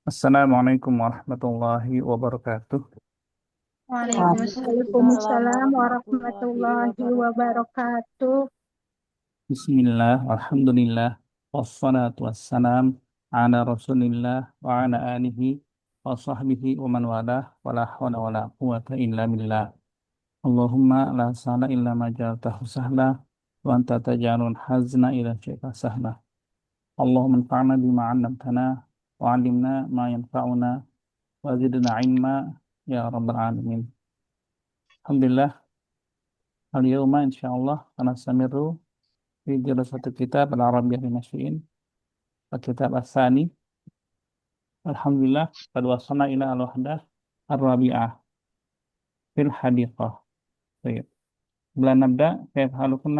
Assalamualaikum warahmatullahi wabarakatuh. Waalaikumsalam Waalaikumsalam warahmatullahi warahmatullahi warahmatullahi wabarakatuh. wabarakatuh. Bismillah, alhamdulillah, wassalatu wassalam ala rasulillah wa ala alihi wa sahbihi wa man walah wa la hawla wa la quwata illa billah. Allahumma la sahla illa ma ja'altahu sahla wa anta taj'alul hazna ila syi'ta sahla. Allahumma anfa'na bima 'allamtana wa 'allimna ma yanfa'una wa zidna ilma ya rabbal alamin. Alhamdulillah, al-yawma insyaallah sanastamiru في دراسة الكتاب العربي للناشئين الكتاب الثاني. الحمد لله قد وصلنا إلى الوحدة الرابعة في الحديقة. طيب قبل أن نبدأ كيف حالكم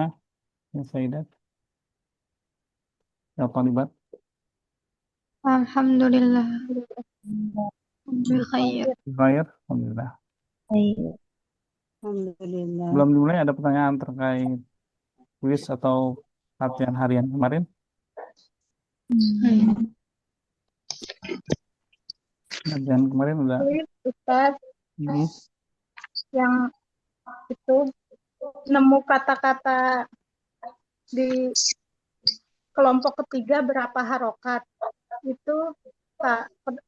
يا سيدات يا طالبات؟ Alhamdulillah, bikhair. بخير الحمد لله. Baik. Alhamdulillah. Sebelum dimulai ada pertanyaan terkait kuis atau latihan harian kemarin? Hmm. Latihan kemarin udah Ustaz, ini yang itu nemu kata-kata di kelompok ketiga berapa harokat? Itu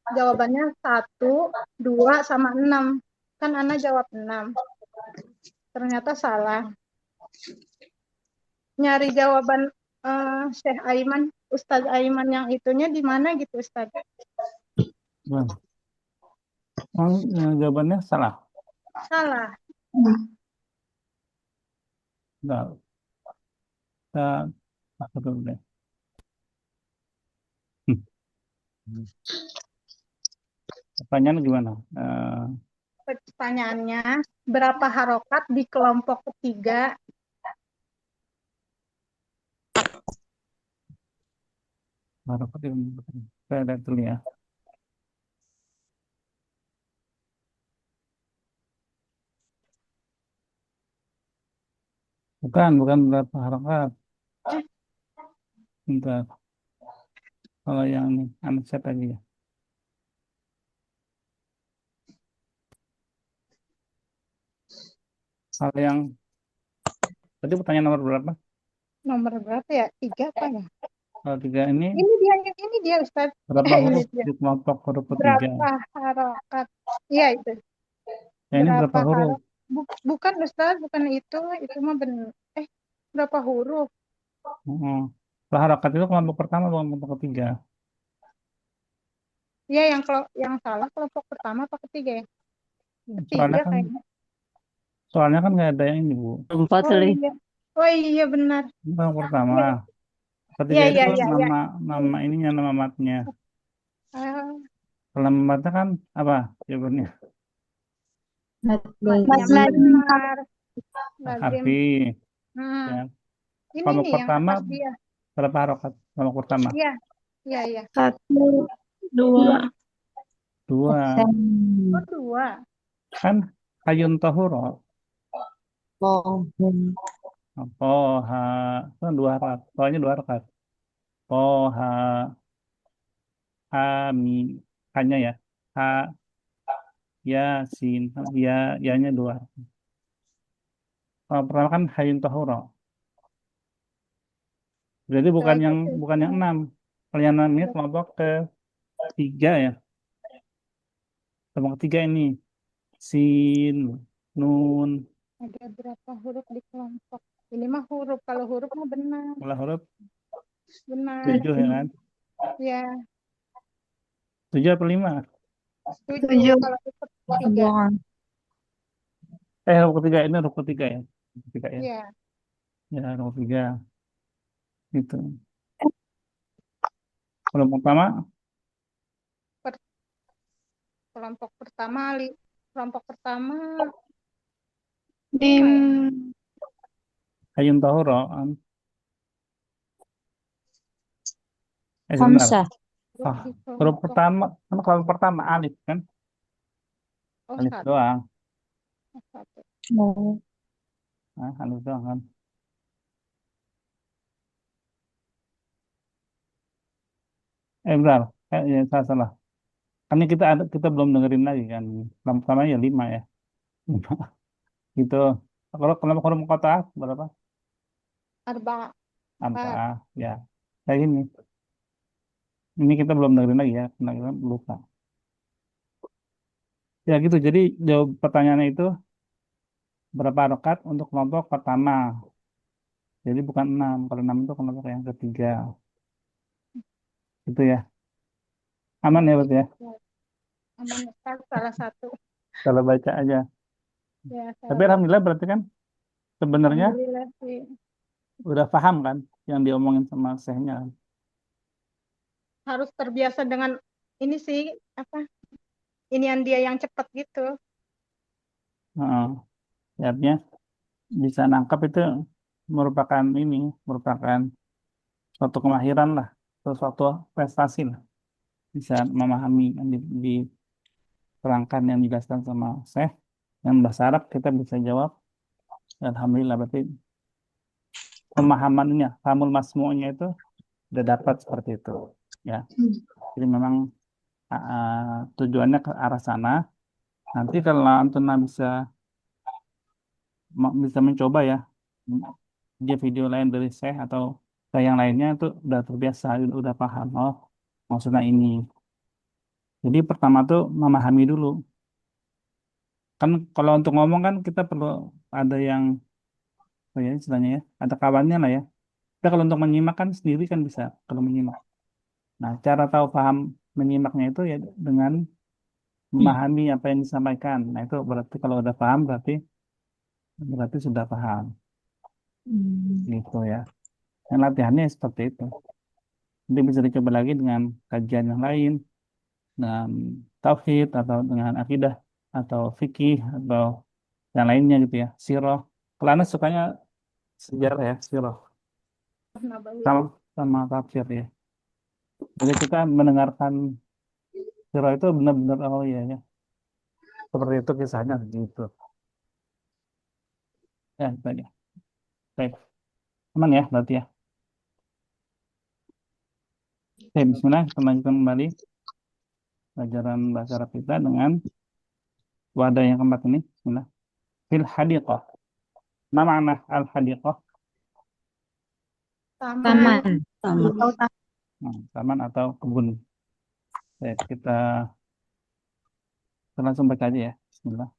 jawabannya 1, 2, sama 6. Kan Ana jawab 6. Ternyata salah. Nyari jawaban Syekh Aiman, Ustaz Aiman yang itunya di mana gitu Ustaz? Bang. Jawabannya salah. Salah. Nah, kita masuk dulu deh. Pertanyaan gimana? Pertanyaannya, berapa harokat di kelompok ketiga? Saya lihat dulu ya. Bukan berapa harokat. Bentar. Kalau yang ini, anak saya tadi ya. Hal yang tadi pertanyaan nomor berapa? Nomor berapa ya? 3 apa ya? Kalau tiga ini Ini dia Ustaz. berapa Ini huruf dia. di kelompok huruf ketiga? Berapa harokat? Iya itu. Ya ini berapa Berapa huruf? harokat? Bukan Ustaz, bukan itu. Itu mah benar. Berapa huruf? Kalau harokat itu kelompok pertama atau kelompok ketiga? Iya, yang salah kelompok pertama apa ketiga ya? Soalnya Ketiga kan kayaknya. soalnya kan nggak ada yang ini Bu. Empat Oh kali. iya. Oh iya benar. Ini kelompok pertama. Iya, Ketiga iya, itu iya, iya, iya. nama nama ininya nama matnya. Ah, Kalau nama matnya kan apa jawabannya? benar. Lazim. Harfi. Hmm. Ya. Ini Kelompok nih yang pertama atas dia. berapa harokat? Kelompok pertama Iya, iya, iya. 1, 2. dua. Oh, 2. Kan hayun tahuro. Oh, Poha kan dua rakaat. Soalnya dua rakaat. Poha mi hanya ya. Ha ya sin ya ya-nya dua. Kalau pertama kan hayun tahuro. Berarti bukan Berarti yang bukan yang enam. Kalau yang enam ini kelompok ketiga ya. Kelompok ketiga ini sin nun. ada berapa huruf di kelompok? Ini mah huruf. Kalau huruf mah benar. Mulai huruf Benar. tujuh ya kan? Ya, Tujuh apa lima? 7 kalau itu ketiga. Huruf ketiga ini huruf ketiga ya. Huruf ketiga ya. Ya, Ya huruf ketiga itu. Kelompok pertama per- kelompok pertama, kelompok pertama Dim. 5 ya. hayun tahuro. Sebentar. Hamzah. Huruf Ah, di huruf kelompok. pertama kan kelompok pertama alif kan? Oh, Alif 1. doang. 1. Oh. Nah, alif doang kan. Bentar. Ya, salah salah. Kan kita belum dengerin lagi kan. Pertama ya 5 ya. Gitu. Kalau hurum kota berapa? Arba, empat. 4. Ya. Kayak gini. Ini kita belum dengerin lagi ya. Karena kita lupa. Ya gitu. Jadi jawab pertanyaannya itu berapa rakaat untuk kelompok pertama. Jadi bukan 6. Kalau 6 itu kelompok yang ketiga. Itu ya. Aman ya berarti ya. Ya, aman Ustaz, salah satu. Kalau baca aja. Ya, Tapi salah baca. alhamdulillah berarti kan sebenarnya Alhamdulillah sih. udah paham kan yang diomongin sama sehnya. Harus terbiasa dengan ini sih, apa, inian dia yang cepat gitu. Heeh. Ya, artinya bisa nangkap itu merupakan suatu kemahiran lah, atau suatu prestasi lah. Bisa memahami yang diterangkan yang dijelaskan sama Syekh yang bahasa Arab kita bisa jawab. Alhamdulillah berarti pemahamannya, famul masmu'nya itu udah dapat seperti itu. Ya, jadi memang tujuannya ke arah sana. Nanti kalau Antuna bisa mencoba ya, dia video lain dari Syekh atau saya yang lainnya itu udah terbiasa, udah paham. Oh, maksudnya ini. Jadi pertama tuh memahami dulu. Kan kalau untuk ngomong kan kita perlu ada yang, apa ya istilahnya ya, ada kawannya lah ya. Kita kalau untuk menyimak kan sendiri kan bisa kalau menyimak. Nah, cara tahu paham menyimaknya itu ya dengan memahami apa yang disampaikan. Nah, itu berarti kalau udah paham berarti sudah paham gitu ya. Yang latihannya seperti itu. Nanti bisa dicoba lagi dengan kajian yang lain, dengan tauhid atau dengan akidah atau fikih atau yang lainnya gitu ya. Sirah. Kalau Anas sukanya sejarah ya, sirah. Nabawi. Sama sama tafsir ya. Jadi kita mendengarkan sirah itu benar-benar oh iya ya. Seperti itu kisahnya gitu. Ya, itu aja. Baik. Aman ya berarti ya. Oke, bismillah, kita lanjutkan kembali pelajaran bahasa Arab kita dengan wadah yang keempat ini. Bismillah. Fil hadiqah. Ma makna al hadiqah? Taman. Taman. Nah, taman atau kebun. Baik, kita langsung baca aja ya. Bismillah.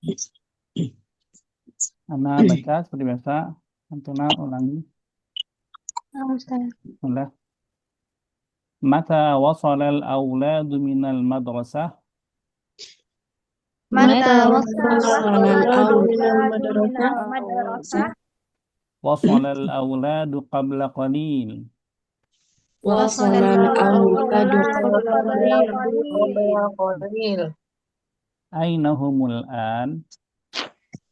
Ana baca seperti biasa. Antuna ulangi. Bismillah. Mata wasal al-awladu minal madrasah. Mata wasal madrasah Wasal al-awladu qabla qalil. wasal al-awladu qalil. qalil. Aina humul an?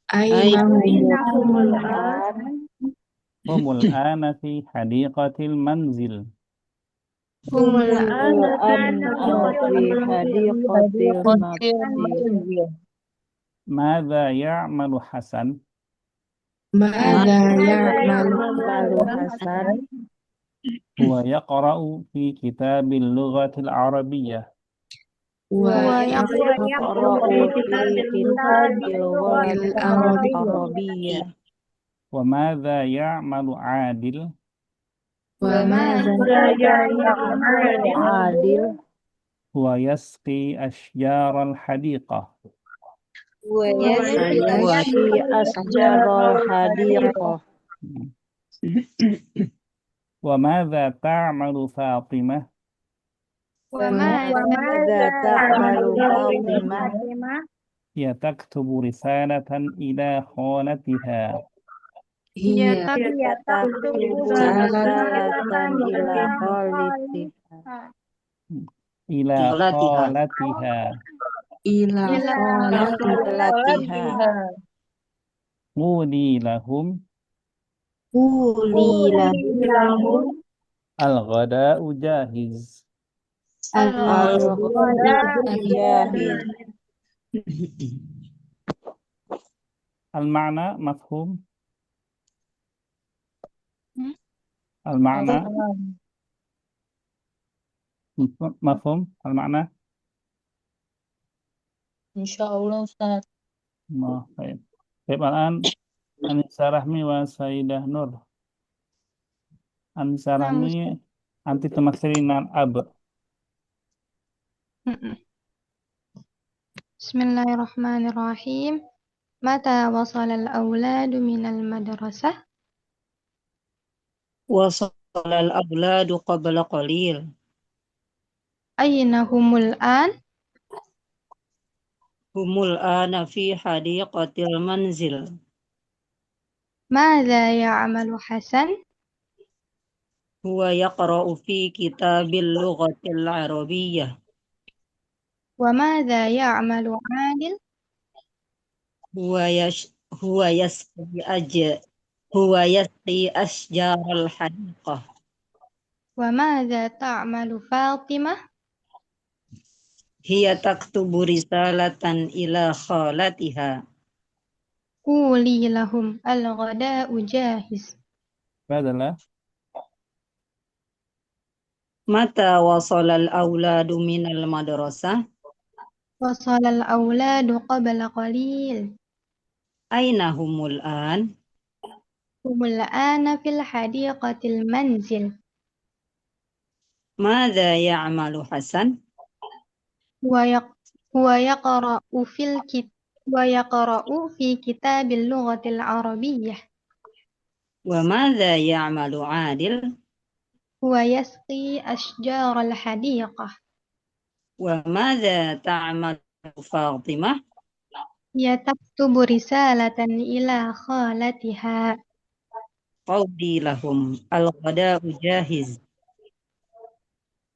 Aina Ainahumul an Humul ana fi hadiqatil manzil. humul fi hadiqatil masjid. Mada ya'malu Hasan? Mada ya'malu Hasan? Huwa yaqra'u fi kitabil lughatil arabiyyah. Wa yaqra'u fi kitabil arabiyyah. Wa madza ya'malu 'Adil? Wa madza ya'malu Adil? Huwa yasqi ashjaral hadiqah. Wa yashfi asjarul hadiqah. Wa madza ta'malu Fatimah? Wa madza ta'malu Fatimah? Hiya taktubu risalatan ila khalatiha. Hiya taktubu risalatan ila khalatiha. Ila khalatiha. Ila khalatiha. Quli lahum Quli lahum al-ghada'u jahiz. al-ghada'u jahiz. Al-ma'na mafhum? Al-ma'na mafhum? Al-ma'na Insya Allah Ustaz. Nah, baik. Baik, Al-an Anissa Rahmi wa Saidah Nur. Anissa Nah, Rahmi Ustaz. anti temaksirin ab. Mm-mm. Bismillahirrahmanirrahim. Mata wasal al-awladu minal madrasah? وصل الأولاد قبل قليل. Aina humul an? هم الآن في حديقة المنزل. Mada ya'malu Hasan? هو يقرأ في كتاب اللغة العربية. Wa mada ya'malu Adil? هو يش هو يسقي أج هو يسقي أشجار الحديقة. Wa mada ta'malu Fatimah? هي تكتب رسالة إلى خالتها. Quli lahum al-ghada'u jahiz. Itu adalah متى وصل الأولاد من المدرسة؟ Wasal al-awladu qabla qalil. أين هم الآن؟ Humul ana fil hadiqatil manzil. ماذا يعمل حسن؟ Huwa yaq- huwa yaqra'u fil kit Huwa yaqra'u fi kitabil lughatil arabiyyah. وماذا يعمل عادل؟ هو يسقي أشجار الحديقة. وماذا تعمل فاطمة؟ هي تكتب رسالة إلى خالتها. قولي لهم الغداء جاهز.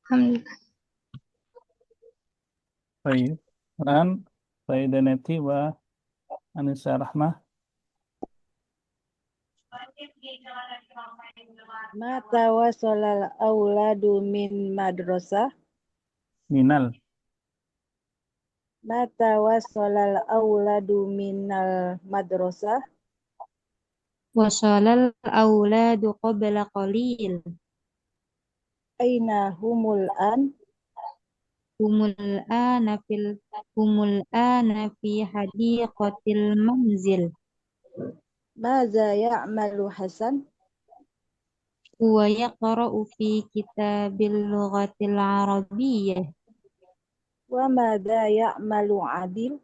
الحمد baik. Al-an Saidah Neti wa Anissa Rahmah. Mata wasolal auladu min madrasah. Minal. Mata wasolal auladu minal madrasah. Wasalal auladu qabla qalil. Aina humul an? Humul ana fi hadiqatil manzil. Maza ya'malu Hasan? Huwa yaqra'u fi kitabil lughatil arabiyyah. Wa madha ya'malu Adil?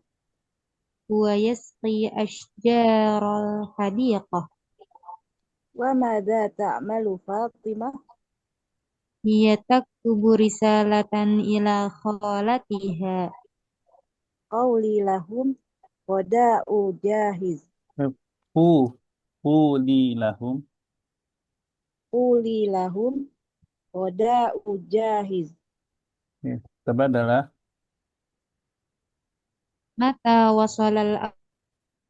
Huwa yasqi ashjaral hadiqah. Wa madha ta'malu Fatimah? Hiya taktubu risalatan ila khalatiha. Qawli lahum wada'u jahiz. Fu. Fuli lahum. Quli lahum wada'u jahiz. Ya, coba adalah Mata wasalal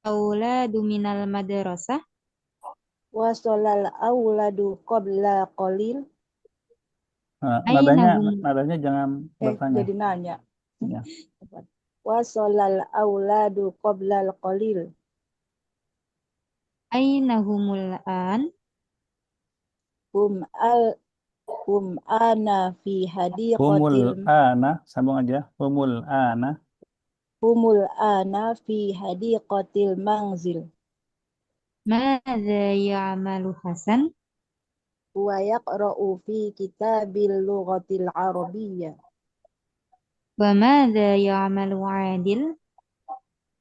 auladu minal madrasah? Wasolal auladu qabla qalil. Aina nadanya hum nadanya jangan bertanya. Jadi nanya. Ya. Wasolal auladu qabla qalil. aina humul an? Hum ana fi Humul hadiqatil ana, sambung aja. Humul ana. humul ana fi hadiqatil manzil. Madza ya'malu Hasan? Huwa yaqra'u fi kitabil lughatil arabiyyah. Wa madza ya'malu Adil?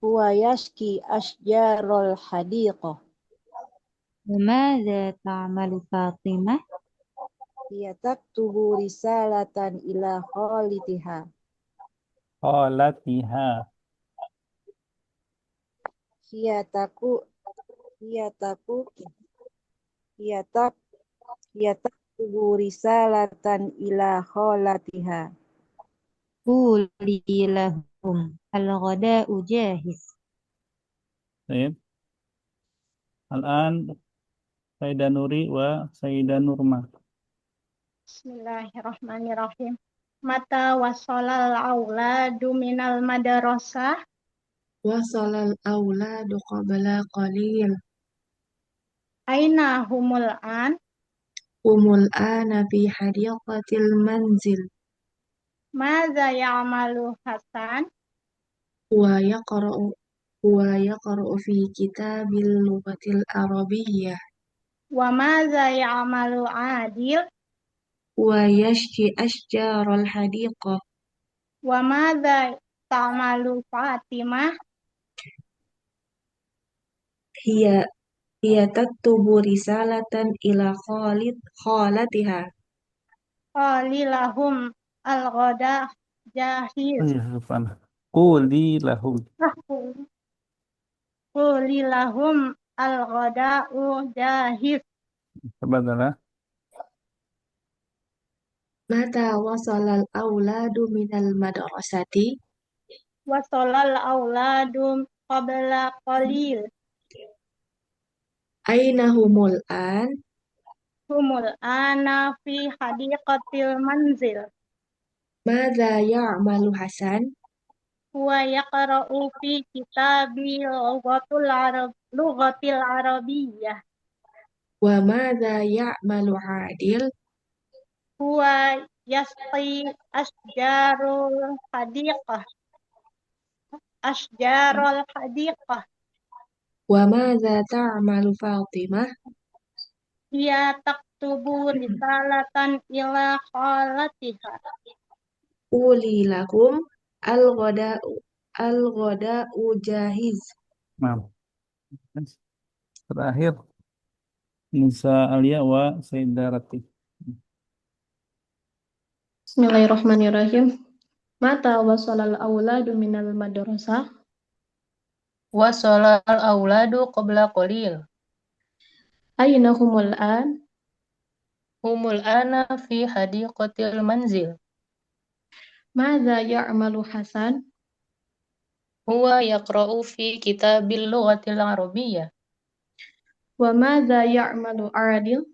Huwa yashki ashjarul hadiqah. Wa madza ta'malu Fatimah? Hiya taktubu risalatan ila khalitiha. Qalatiha. Hiya taku hiya taku hiya tak hiya taktubu risalatan ila khalatiha. Quli lahum al-ghada'u jahiz. Baik. Al-an Saidah Nuri wa Saidah Nurma. Bismillahirrahmanirrahim. Mata wasolal auladu minal madrasah? Wasalal auladu qabla qalil. Aina humul an? Humul ana fi hadiqatil manzil. Madza ya'malu Hasan? Huwa yaqra'u Huwa yaqra'u fi kitabil lughatil arabiyyah Wa madza ya'malu Adil? wa yashki ashjaral hadiqah Wa madza ta'malu Fatimah? hiya hiya taktubu risalatan ila khalatiha Qalilahum al-ghada Oh jahiz. ya, Subhanallah. Quli lahum. Qalilahum al-ghada'u jahiz. Tabadalah. mata wasalal auladu minal madrasati Wa sholal auladum qabla qalil. aina humul an Humul ana fi hadiqatil manzil. madza ya'malu Hasan Huwa yaqra'u fi kitabi lughatil arabiyyah. wa madza ya'malu Adil Huwa yasqi asjarul hadiqah. Asjarul hadiqah. wa madza ta'malu Fatimah Hiya taktubu risalatan ila khalatiha. quli lakum al-ghada'u jahiz Nah, terakhir Nisa Alia wa Sayyidarati. Bismillahirrahmanirrahim. Mata wasalal auladu minal madrasah. Wasolal auladu qabla qalil. Aina humul an? Humul ana fi hadiqatil manzil. Madza ya'malu Hasan? Huwa yaqra'u fi kitabil lughatil arabiyyah. Wa madza ya'malu Adil?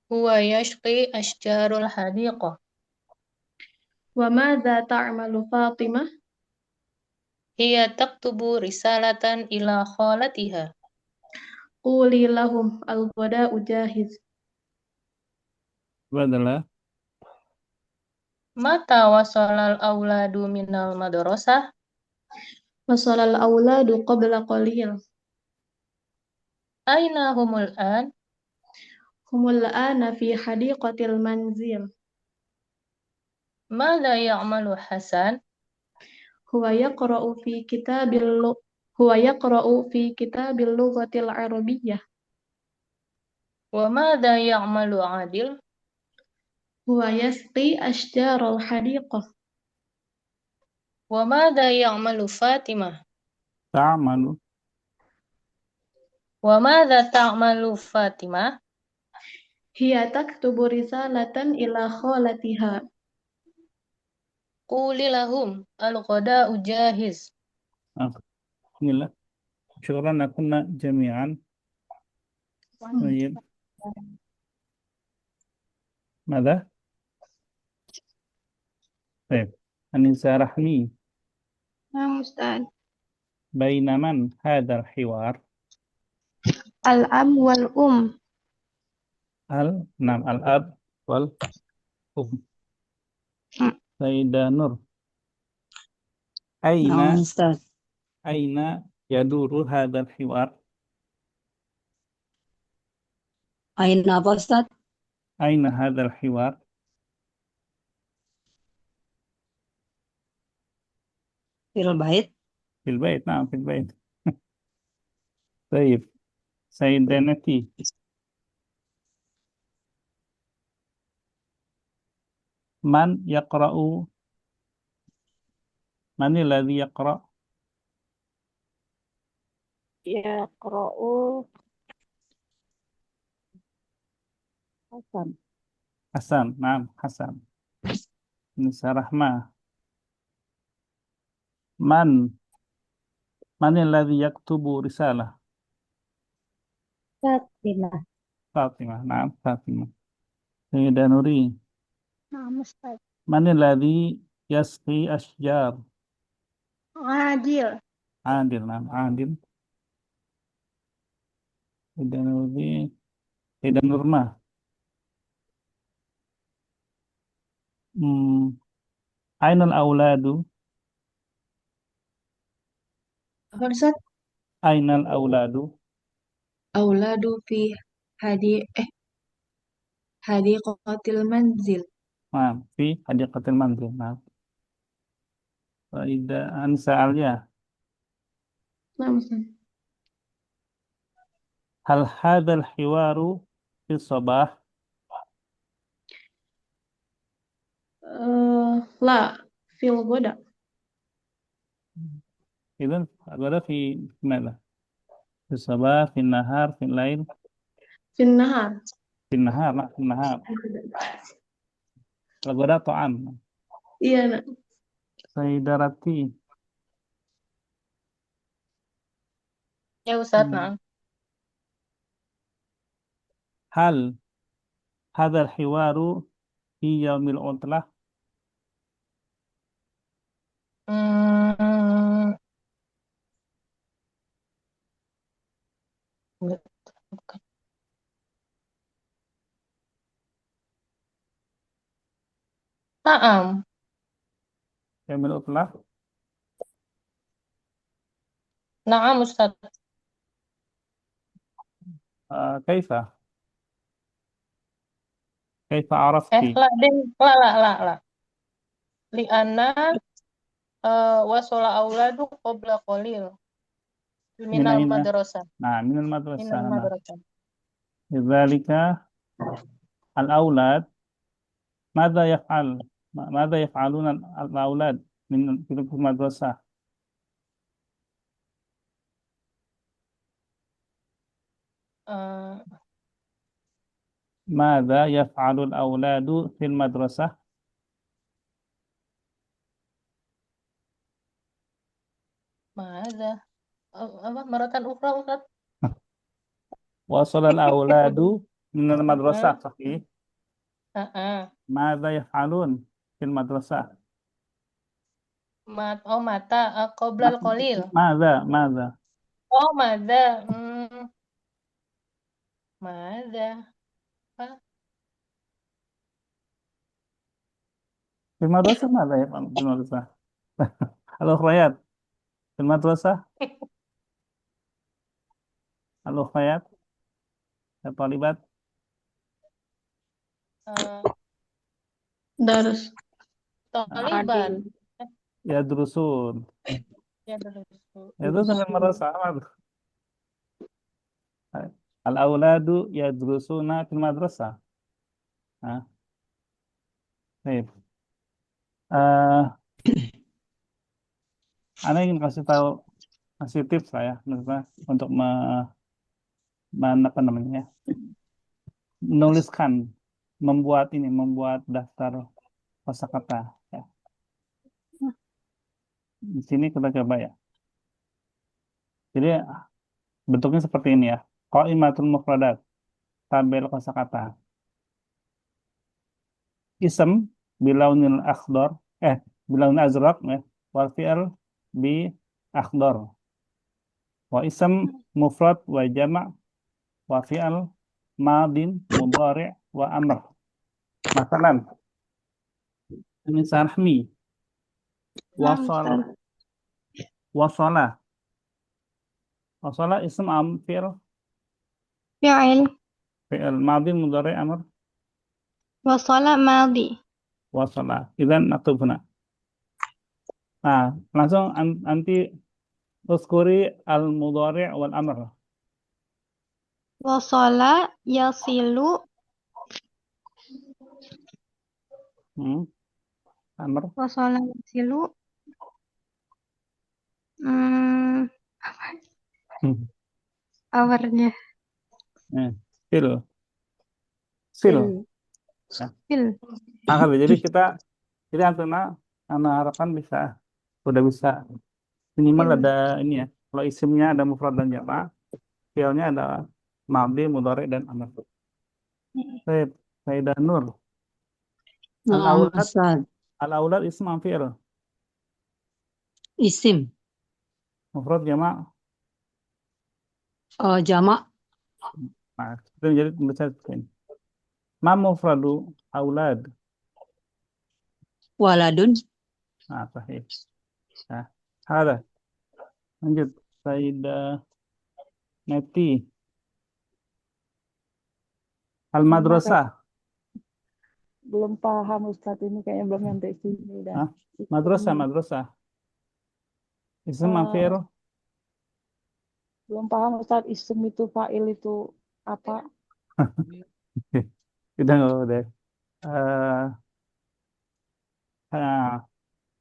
Huwa yashqi ashjarul hadiqah. Wa madza ta'malu Fatimah? Hiya taktubu risalatan ila khalatiha. Quli lahum al-ghada'u jahiz. Tabadalah. Mata wasolal auladu minal madrasah. Wasalal auladu qabla qalil. Aina humul an? Humul ana fi hadiqatil manzil. Madza ya'malu Hasan? Huwa yaqra'u fi kitabil lughatil arabiyyah. Wa madza ya'malu Adil? Huwa yasqi ashjaral hadiqah. Wa madza ya'malu Fatimah? Ta'malu. Wa madza ta'malu Fatimah? Hiya taktubu risalatan ila khalatiha. Quli lahum al-ghada'u jahiz. Ah, Bismillah. Syukran lakunna jami'an. Baik. Mada? Baik. Anisa Rahmi. Nah, Ustaz. Baina man hadal hiwar. Al-ab wal Nam al-ab wal Hmm. Sayyidah Nur. Naam, Ustaz. Aina yaduru hadal hiwar. Aina apa, Ustaz? Aina hadal hiwar. Fil bait. Fil bait. Nah, fil bait. Baik. Sayyidah Nati. Man yaqra'u. Man alladhi yaqra'? Yaqra'u Hasan. Hasan. Naam, Hasan. Nisa Rahma. Man alladhi yaktubu risalah? Fatimah. Fatimah. Naam, Fatimah. Sayyidah Nuri. Nah, Ustaz. Man alladhi yasqi ashjar? Adil. Adil. Naam, Adil. Sayyidah Nuri. Sayyidah Nurma. Ainal auladu? Apa Ustaz? Ainal auladu. Auladu fi hadi hadiqatil manzil. Nah, fi hadiqatil manzil. Nah, Ida Ansa Alia. Nah, Ustaz. Hal hadzal hiwaru fi sabah? La fil goda. Idzan ada fi mana? Fi sabah, fi nahar, fi lail, Fin nahar. fi nahar, nah, fi nahar. Kalau ada ta'am. Iya, nak. Sayyidarati. Ya Ustaz, Hmm. nah. Hal hadzal hiwaru fi yaumil utlah? Hmm, bukan. Naam. Yaumil utlah? Naam Ustaz. Kaifa? Kaifa arafti? La deh, la. Li'anna wasala auladu qabla qalil Min minal aina? madrasah. Nah, minal Minal madrasah. Nah, madrasah. lidzalika al-aulad ماذا يفعل ماذا يفعلون الأولاد من في المدرسة؟ Eh, ماذا يفعل الأولاد في المدرسة؟ Ma'adha. Apa maratan ukhra Ustaz? وصل الأولاد من المدرسة صحيح. Heeh. ماذا يفعلون في المدرسة؟ Mata qoblal qalil. ماذا Oh, madza. Madza. Apa? في المدرسة ماذا يفعل في المدرسة؟ الأخريات في المدرسة الأخريات الطالبات Eh, Darus. Taliban. يدرسون Ya terus. يدرسون في المدرسة. الأولاد يدرسون في المدرسة. Baik. Ana ingin kasih tips lah ya, untuk apa namanya ya, menuliskan, membuat daftar kosakata. Ya. Di sini kita coba ya. Jadi bentuknya seperti ini ya. Qaimatul mufradat, tabel kosakata. Ism bilaunil akhdar, bilaunil azraq ya, wal fi'l bi akhdar. Wa ism mufrad wa jama' wa fi'al madin mudhari' wa amr. Masalan, misal rahmi wasal wasala ism am fi'il madin mudhari' amr وصل ماضي wasala. Idzan naktub huna. Nah, langsung anti uskuri al mudhari' wal amr. وصل يصل Amr. وصل يصل Powernya Sil. Jadi Antuna harapkan udah bisa minimal ada ini ya. Kalau isimnya ada mufrad dan jamak, fi'ilnya ada madhi, mudhari dan amr. Baik, Sayyidah Nur. Naam, Ustaz. Al-aulad ism am fi'il? Isim. Mufrad jamak. Jamak. Nah, itu jadi membaca seperti ini. Ma mufradu aulad. Waladun. Nah, sahih. Nah, ada. Lanjut. Sayyidah Neti. Al-Madrasah. Belum paham Ustadz, ini kayaknya belum nyampe sini dah. Hah? Madrasah. Ism Eh, mafir. belum paham Ustadz, isim itu fa'il itu apa? Udah nggak udah.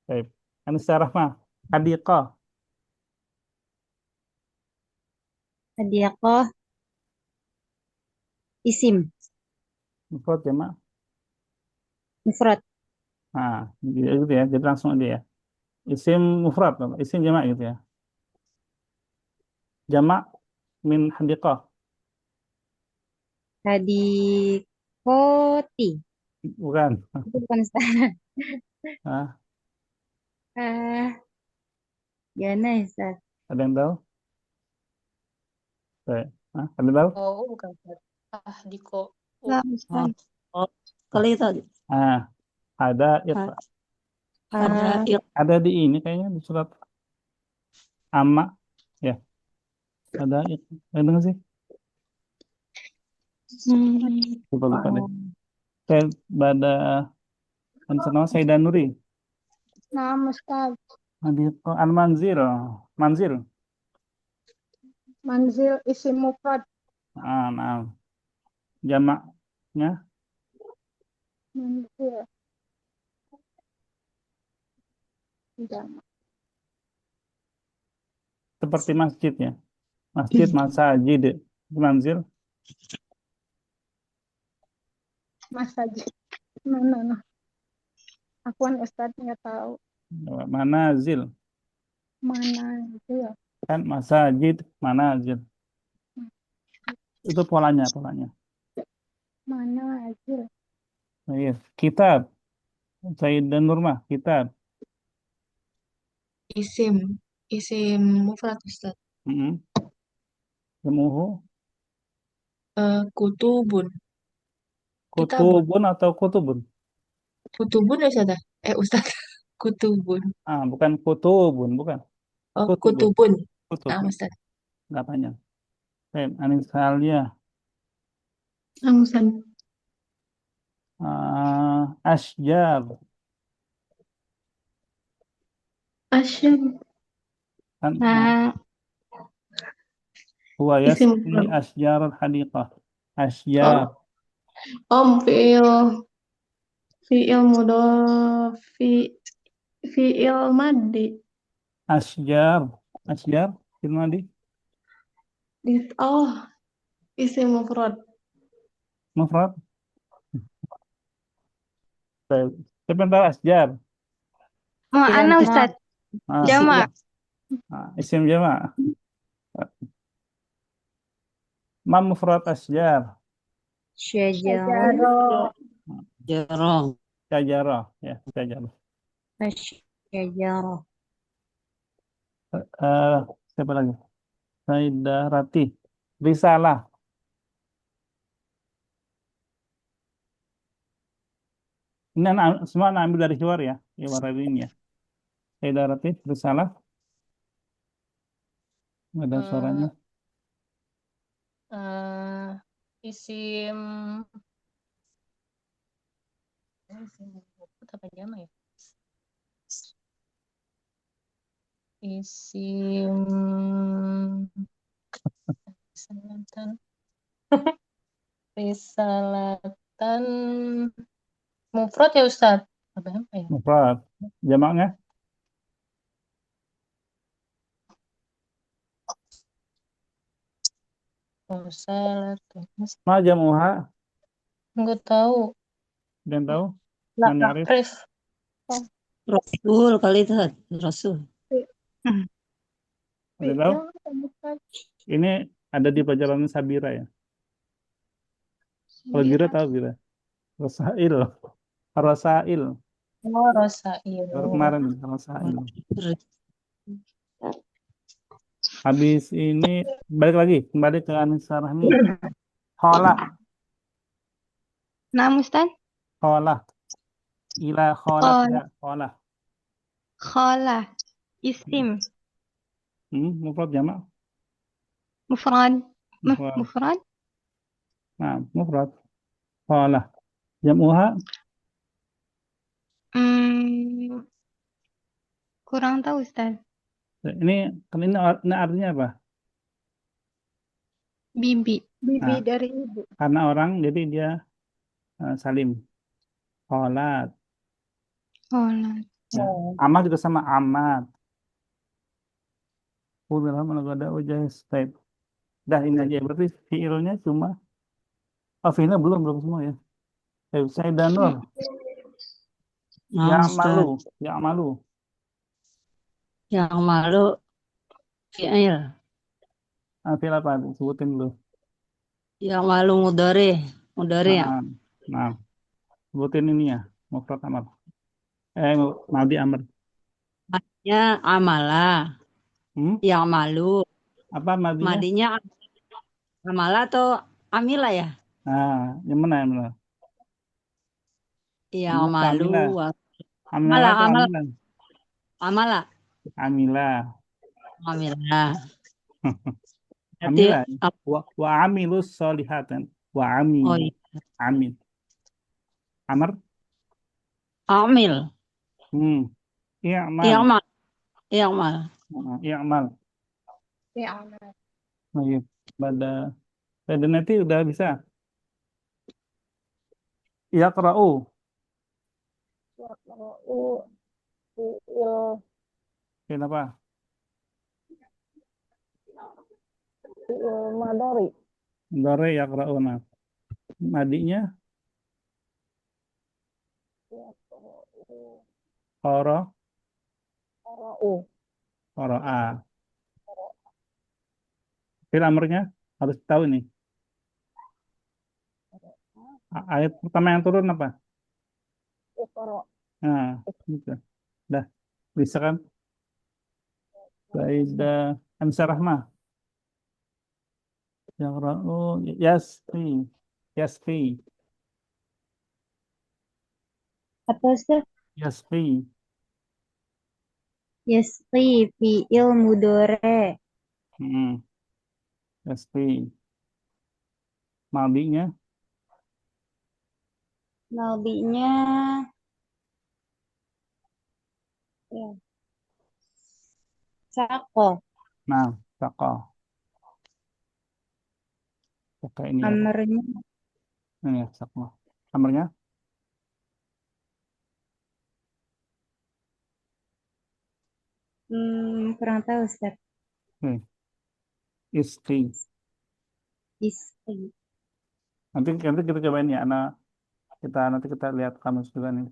Baik. Anissa Rahma. Hadiqah. Hadiaqah isim Mufrad ya, Mak. mufrad. Nah, gitu ya. Jadi langsung aja ya. Isim mufrad, isim jamak gitu ya. Jamak min hadiqah. Hadiqoti. Bukan. Itu bukan Ustaz. Ah, Ah, Gana Ustaz. ada yang tahu? Baik. Ada yang tahu? Oh, bukan Ustadz. Diko. Lah Ustaz. Oh, kali tadi. Ada Ada ada di ini kayaknya di surat Amma ya. Ada nggak sih? Lupa deh. Saya pada nama Sayyidah Nuri. Nah, Ustaz. Hadiqah Al-Manzil. Manzil. Manzil isim mufrad. Nah. Jamaknya Manzil. Jamak. seperti masjid ya. Masjid, masajid. Manzil. Masajid. Mana? Aku kan Ustaz nggak tahu. Manazil. Mana itu ya? Kan masajid, manazil. Itu polanya. Mana aja? Iya. Kitab. Sayyidah Nurmah, kitab. Isim mufrad Ustaz. Semuhu. Kutubun. Kitabun. Kutubun atau kutubun? Kutubun ya Ustaz? Ustaz. Kutubun. Bukan kutubun, bukan. Oh, Kutubun. kutubun. Kutub. Ustaz. Nggak panjang. Baik, Anisalia. Ustaz. Asjar. Asyam. Kan, huwa Isim yasmi mufrad. asjar hadiqah. Asjar. Fi'il mudhaf fi'il maddi. Asjar. Firmadi. Isim mufrad. Mufrad. Baik. Siapa yang tahu asjar? Ana Ustaz. Jamak. Isim jamak. Ma mufrad asjar. Syajarah. jarong. Syajarah. Ya, syajarah. Syajarah. Siapa lagi? Sayyidah Rati. Risalah. Ini semua anak ambil dari luar ya. Ibarat ini ya. Sayyidah Rati, risalah. Ada suaranya. Isim apa jamak ya? Isim risalatan mufrad ya Ustaz? Apa ya? Mufrad. Jamaknya? Risalatun. Ma jamuha. Enggak tahu. Dan tahu? La Man yarif? akrif. Rasul kali itu. Rasul. Ada tahu? Ini ada di pelajaran Sabira ya. Kalau Bira tahu Bira. Rasail. Oh, Rosail. Baru kemarin Rasail. Habis ini balik lagi kembali ke Anissa Rahmi. Khola. Nah Ustaz. Khola. Ila khola. Khola. Khola. Isim. Mufrad jamak. مفرد Mufrad. مفرد Nah, mufrad. Qalah. Jam'uha. Hmm, kurang tahu Ustaz. Ini artinya apa? Bibi. Bibi Nah, dari ibu. karena orang jadi dia salim. Qalat. Sholat. Ya. Oh, Amat juga sama amat. Udah mana gak ada wajah step. Dah ini aja. Berarti fiilnya cuma. Oh, fiilnya belum semua ya. Saya dan Nur. Nah, Ustaz. Ya malu. Yang malu fi'il. Fiil apa? Sebutin dulu. Yang malu mudhari. Mudhari ya. Nah, sebutin ini ya. Mufrad amar. Madi amr. Ya amala. Hmm? Yang malu. Apa madinya? Madinya amala atau amila ya? Nah, yang mana yang mana? Yang Amila atau malu. amila? Amila Amala, atau amala, amila? amala. Amila. Amila. Berarti Amila. Wa amilus solihatan. Wa oh amil. iya. Amil. Amr. Amil. I'mal. I'mal. I'mal. I'mal. Ya Allah. Baik. Pada nanti udah bisa. Yaqra'u. yaqra'u fi'il Kenapa? fi'il madari. Dore yaqra'una. Madinya Yaqra'u qara. qara'u. Qara'a. Fi'il amrnya harus tahu nih. Ayat pertama yang turun apa? Iqra'. Nah, gitu. Dah, bisa kan? Baida Amsar Rahmah. Yaqra'u yasfi. Yasfi. Apa Ustaz? Yasfi. Yasqi fi'il mudhari. Hmm. Yasfi. Madinya Madinya ya, saqo. nah, saqa. Saqa ini apa? Amarnya Ini ya, saqa. Amrnya kurang tahu Ustaz. nih, isqi. Isqi. Nanti kita cobain ya, nanti kita lihat kamus juga nih.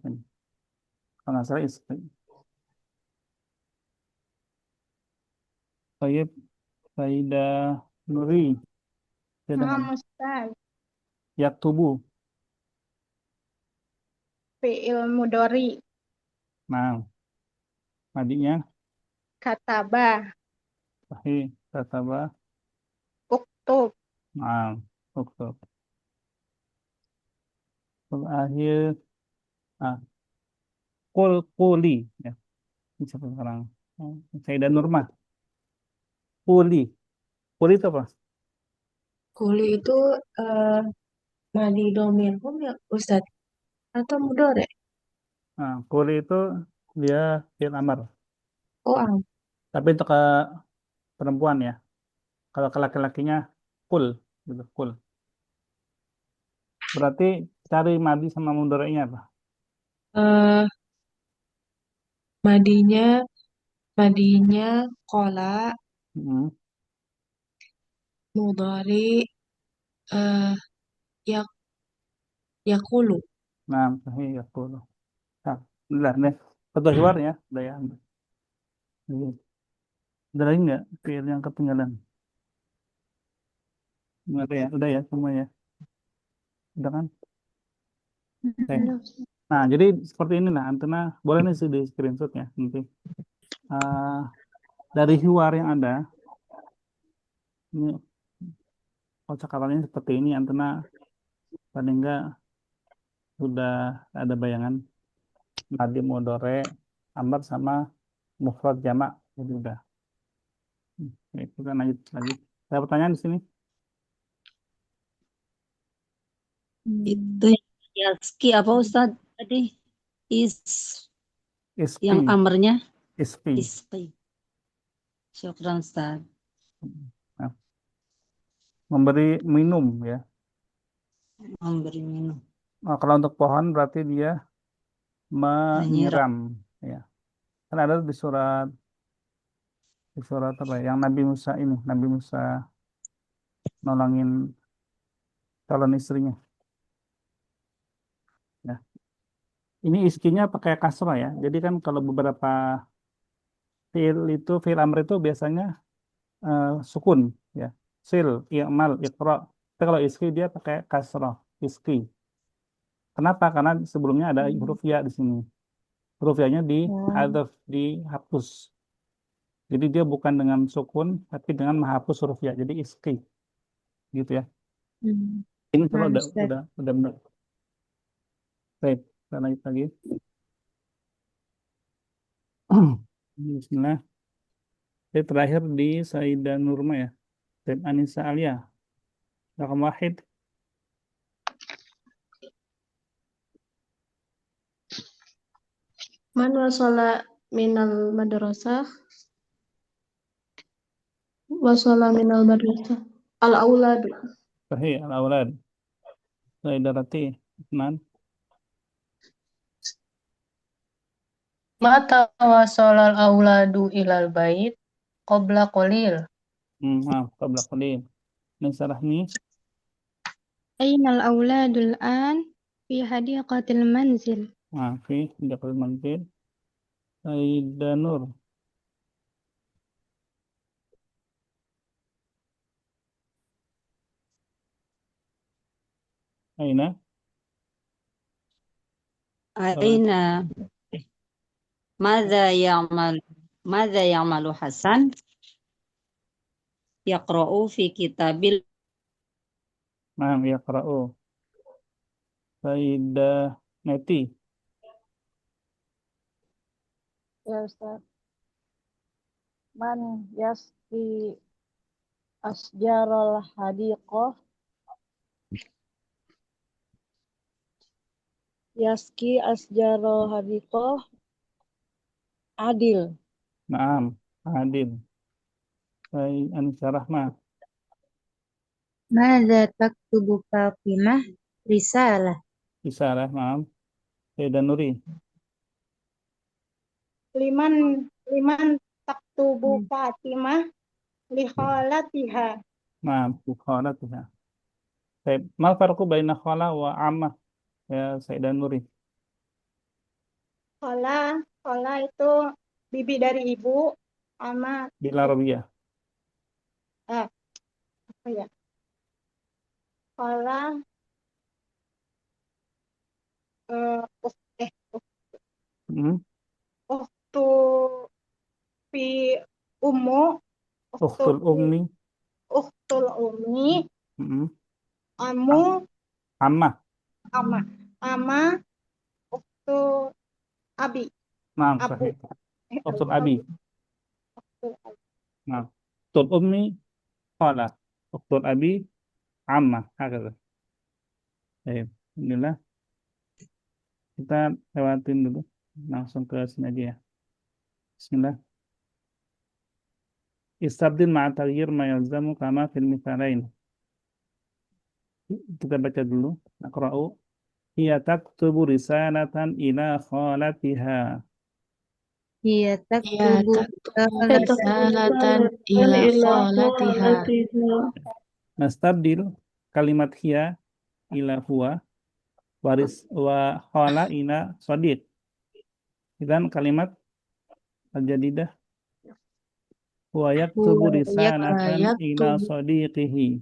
Kalau nggak salah isqi. Baik, Faida Nuri. Dengan Nah, Ustaz. yaktubu. Fi'il mudhari. Nah, madinya Kataba. sahih, kataba. Uktub. Nah, uktub. Terakhir, ah, kuli. Ya, ini siapa sekarang? Saida Nurmah. Kuli. Kuli itu apa? Kuli itu eh, madi domirhum ya Ustadz atau mudore? Nah, kuli itu dia fi'il amar. Oh, am. Tapi untuk ke perempuan ya. Kalau ke laki-lakinya kul, gitu, kul. Berarti cari madi sama mudorenya apa? Eh, madinya madinya kola Hmm. mudari eh yak yakulu. Nah, sahih ya kul. Nah, benar nih. Ketua hiwar ya, udah ya. Udah lagi nggak fi'il yang ketinggalan? Nggak ada ya, udah ya semua ya. Udah kan? Oke. Nah, jadi seperti ini lah, Antena boleh nih di screenshot ya nanti. Ah, dari hiwar yang ada, ini percakapannya seperti ini, Antena paling enggak sudah ada bayangan Nadim Modore, Amr sama Mufrad Jamak, jadi udah Baik, kita lanjut lagi. Ada pertanyaan di sini? Itu yang Yaski apa Ustadz tadi? Yang Isqi, amarnya isqi. isqi. Syukran Ustadz. Nah, memberi minum ya. Memberi minum. Nah, kalau untuk pohon berarti dia Menyiram. menyiram ya. Kan ada di surat apa ya? Yang Nabi Musa ini, Nabi Musa nolongin calon istrinya. Ya. Ini iskinya pakai kasrah ya. Jadi kan kalau beberapa fiil amr itu biasanya sukun ya. Sil, i'mal, iqra. Tapi kalau iski dia pakai kasrah, iski. Kenapa? Karena sebelumnya ada huruf ya di sini. Huruf ya-nya dihadzaf, dihapus. Jadi dia bukan dengan sukun, tapi dengan menghapus huruf ya. Jadi iski, gitu ya. Ini kalau Nah, Ustaz. udah benar. Baik, kita lanjut lagi. Bismillah. Jadi terakhir di Saidah Nurma ya. Dan Anissa Alia. Rakam wahid. Man wasala minal madrasah al-auladu. Sahih, al-awlad. Saidah Rati. Isnan. Mata wasolal auladu ilal bait qabla qalil. Maaf, qabla qalil. Ini sarahni. أين الأولاد الآن في حديقة المنزل؟ Fi Jakul Manfil. Saidah Nur. Aina. Aina Madza ya'malu Hasan? Yaqra'u fi kitabil Maaf, yaqra'u. Saidah Neti. Ya Ustaz. Man yaski asjarul hadiqah. Yaski asjarul hadiqah. Adil. Naam, Adil. Baik, Anissa Rahma. ماذا تكتب فاطمة؟ رسالة. Isalah, naam. Saidah Nuri. Liman taktubu Fatimah li khalatiha. Naam, Bukharat. Baik, mal farqu baina khala wa ammah ya Saidah Nuri. Khala itu bibi dari ibu, ama Bil Arabiyah. apa ya? Khala Ukhtu fi ummu Ukhtul ummi. Ukhtul ummi Mm-mm. amu Ammah. ama ukhtu abi Naam, abu sahih. Ukhtul abi. Ukhtul abi. Naam. Ukhtul ummi khala. Ukhtul abi ammah. Hakata. Baik, alhamdulillah. Kita lewatin dulu. Langsung ke sini aja ya. Bismillah. Istabdil ma'a taghyir ma yalzamu kama fil mithalain. Kita baca dulu. Naqra'u. Hiya taktubu risalatan ila khalatiha. هي Ya تكتب taktubu رسالة risalatan ila khalatiha. Nastabdil kalimat hiya ila huwa waris wa khala ila sadiq. Dan kalimat al-jadidah huwa yaktubu risalatan ila sadiqihi.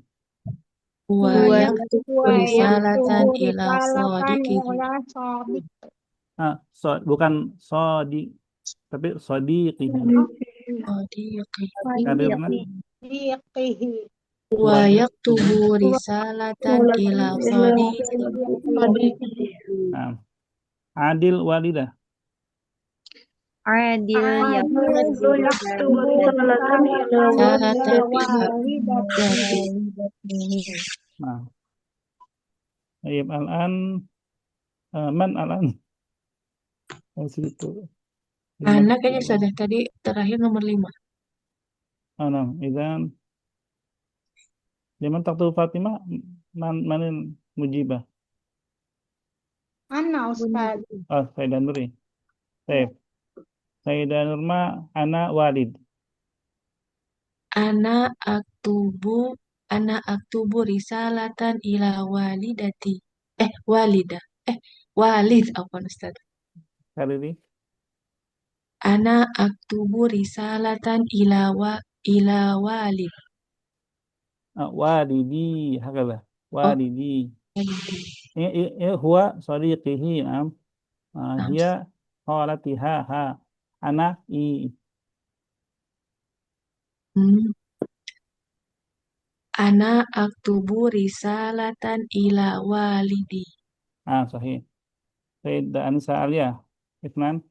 Wa yaktubu risalatan ila sadiqihi. Bukan sadiq tapi sadiqihi. Sadiqihi. Wa yaktubu risalatan ila sadiqihi. Adil walidah. Adil Adil yaktubu yaktubu risalatan ila risalatan ila Salatan ila walidatihi. walidatihi. Nah, baik, al-an man al-an situ. Anak kayaknya sudah tadi terakhir nomor 5. Nah, idan liman taqtu Fatimah manin mujibah. Ana Ustaz. Oh, Sayyidah Nuri. Baik. Sayyidah Nurma ana walid. Ana aktubu ana aktubu risalatan ila walidati. Walidah. Walid apa Ustaz? Kali ini Ana aktubu risalatan ila walid. walidi hakala. Walidi. Ini huwa sadiqihi am. Hiya qalatiha ha. Ana i. Hmm. Ana aktubu risalatan ila walidi. Sahih. Sayyidah Anisa Alia. Ifnan.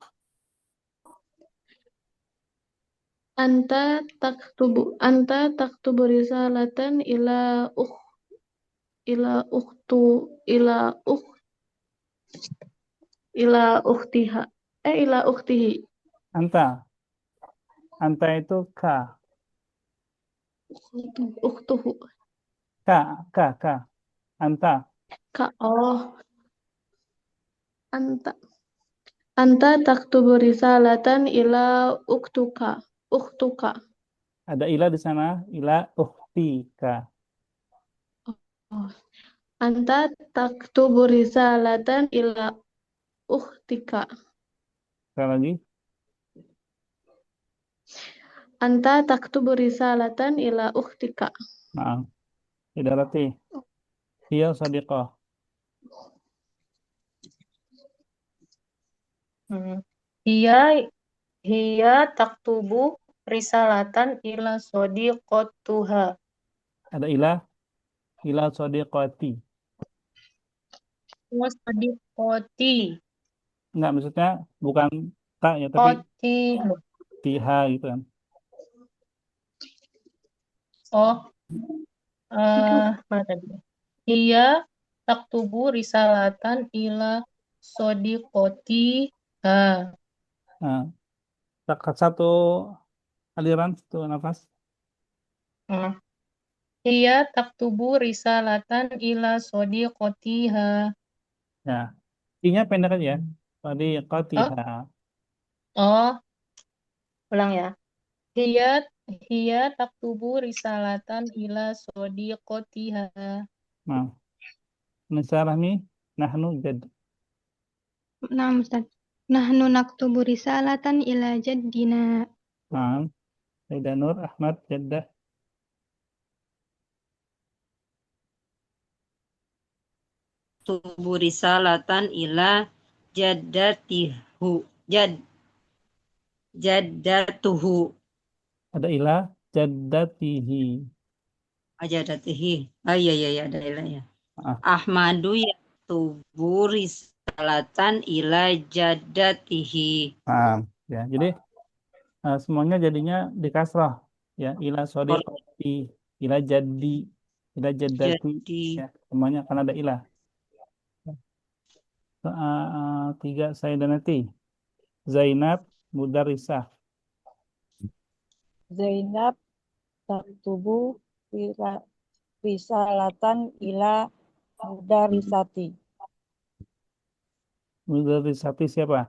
anta taktubu risalatan ila ukhtu ila ukh ila ukhtiha ila ukhtihi Anta. Anta itu ka. ukhtuhu Ka. Anta. anta anta taktubu risalatan ila ukhtuka Ada ila di sana. Ila ukhtika. anta taktubu risalatan ila ukhtika Sekali lagi. anta taktubu risalatan ila ukhtika Maaf. Tidak rati. Hiya sadiqah. Hiya taktubu risalatan ila sodiqotuha. Ada ila sadiqati. Wa sodiqoti. Enggak, maksudnya bukan tak ya, tapi Koti. tiha gitu kan. Mana tadi? Hiya taktubu risalatan ila sodiqotiha. Nah, satu aliran, satu nafas. Hiya taktubu risalatan ila sodiqotiha. Ya, i-nya pendek aja. Sadiqatiha. Ulang ya. Hiya taktubu risalatan ila sodiqotiha. Nah, Nisarah nih, nahnu jad. Nah, Ustaz. Nahnu naktubu risalatan ila jaddina. Nah, Sayyidah Nur Ahmad jaddah. tubu risalatan ila jaddatuhu. Ada ila jaddatihi. Jaddatihi. Iya ada ila ya. Ah. Ahmadu yaktubu risalatan ila jaddatihi. Ya, jadi semuanya jadinya di kasrah ya, ila sodiqati, ila jaddi, ila jaddati, ya, semuanya akan ada ilah. 3 Sayyidanati Zainab mudarrisah. Zainab taktubu risalatan ila mudarisati. Mudarrisati siapa?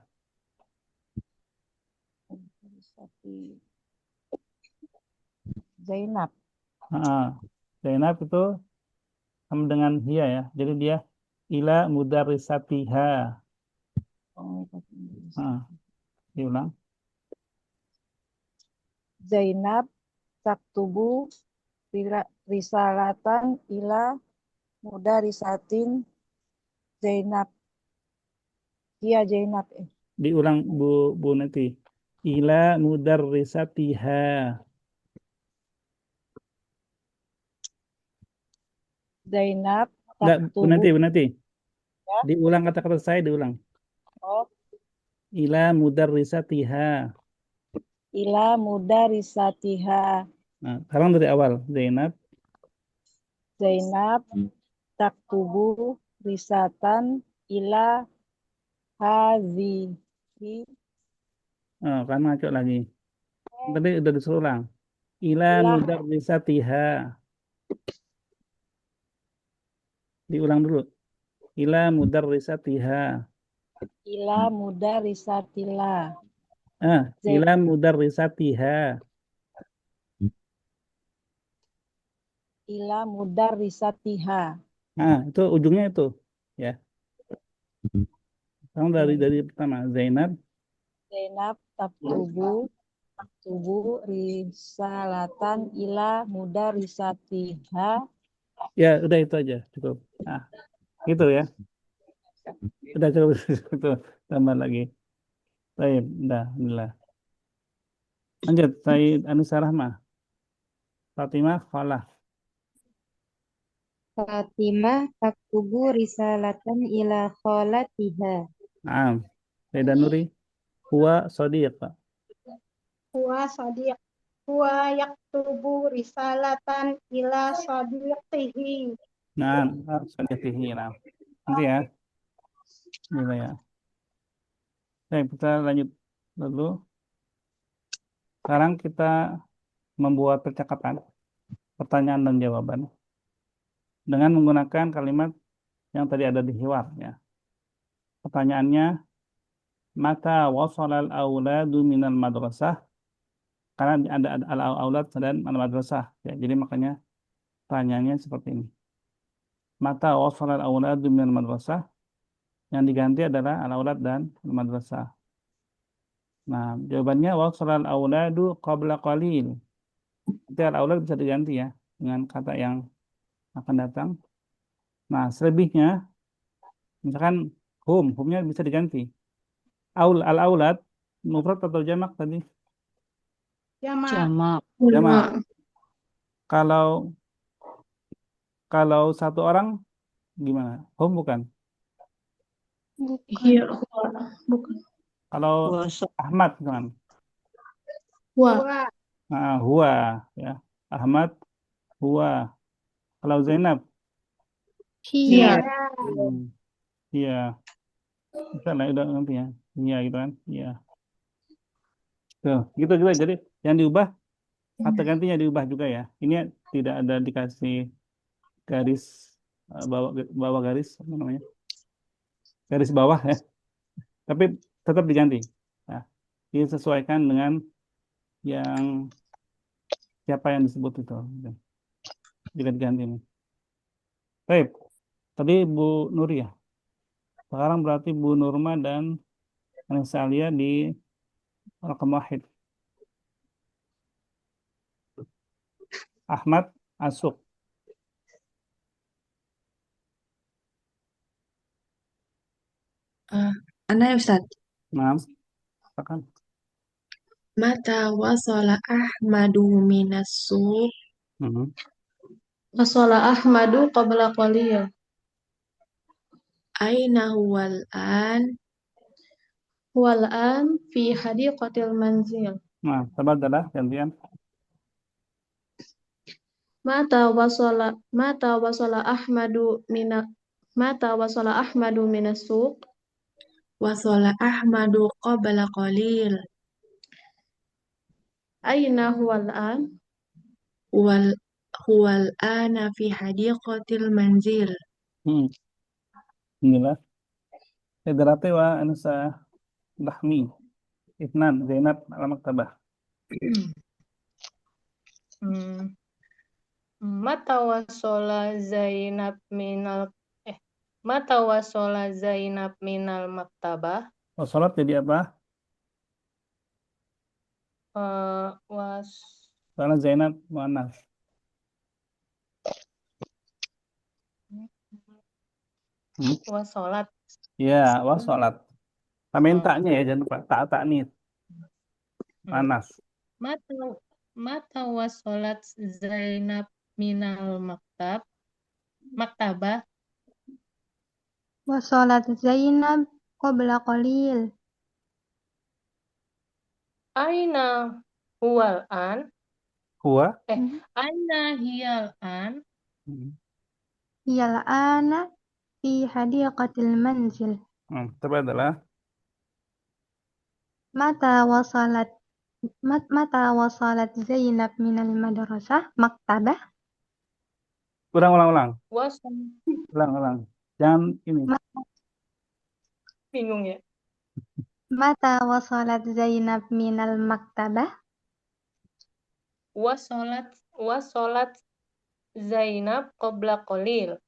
Zainab. Zainab itu sama dengan hiya ya. Jadi dia ila mudarrisatiha. Diulang. Zainab taktubu risalatan ila mudarisatin Zainab. Iya Zainab. Diulang Bu Neti. Ila mudarrisatiha. Zainab Enggak, taktubu. Bu Neti. Ya? Diulang kata-kata saya, diulang. ila mudarrisatiha. Ila mudarisatiha. Nah, sekarang dari awal. Zainab Zainab taktubu risatan ila hazihi. kan ngaco lagi. Tadi udah disuruh ulang. Ila Ila mudarrisatiha. Diulang dulu. Ila mudarrisatiha. ila mudarisatila. Ila mudarrisatiha. Ila mudarisatiha. Nah, itu ujungnya itu. Ya. Sekarang dari pertama. Zainab. Zainab taktubu risalatan ila mudarisatiha. Ya, udah itu aja. Cukup. Nah, gitu ya. Udah cukup. Itu tambah lagi. Baik, udah. Alhamdulillah. Lanjut. Said Anissa Rahmah. Fatimah Falah. Fatimah taktubu risalatan ila kholatiha. Nah, Sayyidah Nuri. Huwa Sadiq. Huwa sadiq. Huwa yaktubu risalatan ila sadiqihi. Nah, Sadiqihi. Nah, nanti ya. Gila ya. Baik, kita lanjut dulu. Sekarang kita membuat percakapan, pertanyaan dan jawaban dengan menggunakan kalimat yang tadi ada di hiwar ya. Pertanyaannya, mata wasalal auladu minal madrasah? Karena ada al-aulad dan al-madrasah ya. Jadi makanya pertanyaannya seperti ini. Mata wasalal auladu minal madrasah? Yang diganti adalah al-aulad dan al-madrasah. Nah, jawabannya wasalal auladu qabla qalil. Nanti al-aulad bisa diganti ya dengan kata yang akan datang. Nah, selebihnya misalkan humnya bisa diganti. Al-aulad mufrad atau jamak tadi? Jamak. Jamak. Jamak. Kalau satu orang gimana? Hum bukan? Iya, bukan. Kalau Huwa Ahmad kan? Wa. Huwa. Nah, huwa ya. Ahmad huwa. Kalau Zainab? Hiya. Iya. Iya. Misalnya udah nanti ya. Iya gitu kan? Iya. Tuh, gitu juga. Jadi yang diubah kata gantinya diubah juga ya. Ini tidak ada dikasih garis bawah garis apa namanya? Garis bawah ya. Tapi tetap diganti. Nah, disesuaikan dengan yang siapa yang disebut itu. Jika diganti. Baik. Tadi Bu Nuri ya. Sekarang berarti Bu Nurma dan Anissa Alia di Rakam Wahid. Ahmad Asuk. Ana ya Ustaz. Nah, silakan. Mata wasala Ahmadu minas suq. Wasala Ahmadu qabla qalil. Aina huwal an? Wal an fi hadiqatil manzil. Nah, sabar adalah gantian. Mata wasala Ahmadu minas suq. Wasala Ahmadu qabla qalil. Aina huwal an? Huwal ana fi hadiqatil manzil. Inilah. Hidrate wa Anissa Lahmi. Ifnan Zainab al-Maktabah. Mata wasola Zainab minal Mata wasola Zainab minal maktabah. Oh, sholat jadi apa? Karena Zainab muannas. Wasolat. Ya, sholat. Mentanya ya, jangan lupa. Tak nih. Panas. Mata wasolat Zainab minal maktabah. Wasolat Zainab qabla qalil. Aina huwal an? Huwa. Aina hiyal an? Hmm. Hiyal ana fi hadiqatil manzil. Coba adalah Mata wasalat mata wasalat Zainab minal madrasah maktabah. ulang. Wasal. Ulang. Jangan ini. Bingung ya. Mata wasalat Zainab minal maktabah. Wasolat Zainab qabla qalil.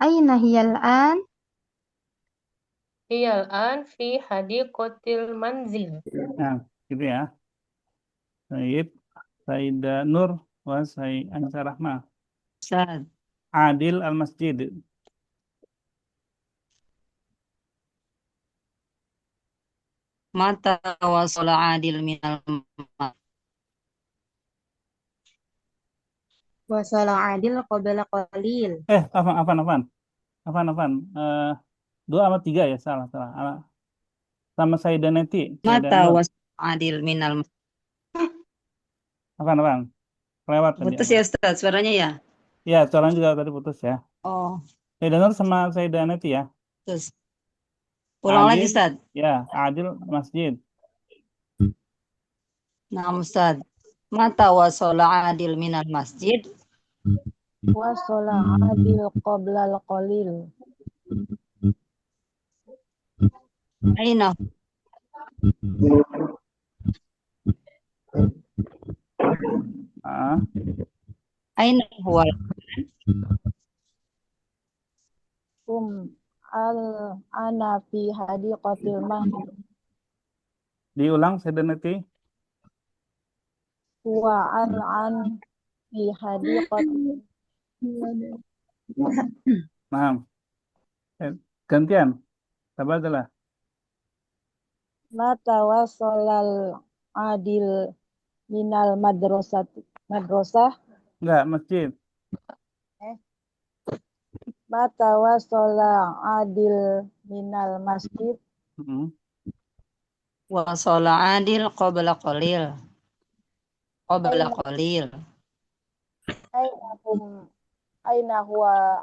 Aina hiyal an? Hiyal an fi hadiqatil manzil. Nah, gitu ya. Baik. Saida Nur wa Anisa Rahma. Ustaz. Adil al-Masjid. Mata wasala adil minal Wasala adil qabla qalil. Afan. Dua sama tiga ya, salah. Sama Saida Neti, Saida mata Nur. wasala adil minal Afan. Kelewat tadi. putus ya Ustaz suaranya ya. Ya, suaranya juga tadi putus ya. Oh, Saida Nur sama Saida Neti ya. terus ulang lagi Adil, Ustaz. ya, Adil Masjid. Nah Ustaz. Mata wasala adil minal masjid. Wasala adil qabla qalil. Aina aina huwa Al ana fi hadiqatil manzil. Diulang Saida Neti. Wa al an fi hadiqatil. Nah, gantian. Tabadalah. Mata wasolal adil minal madrasah. Enggak, masjid. Mata wasola adil minal masjid. wasala adil qabla qalil. Qabla qalil. Aina huwa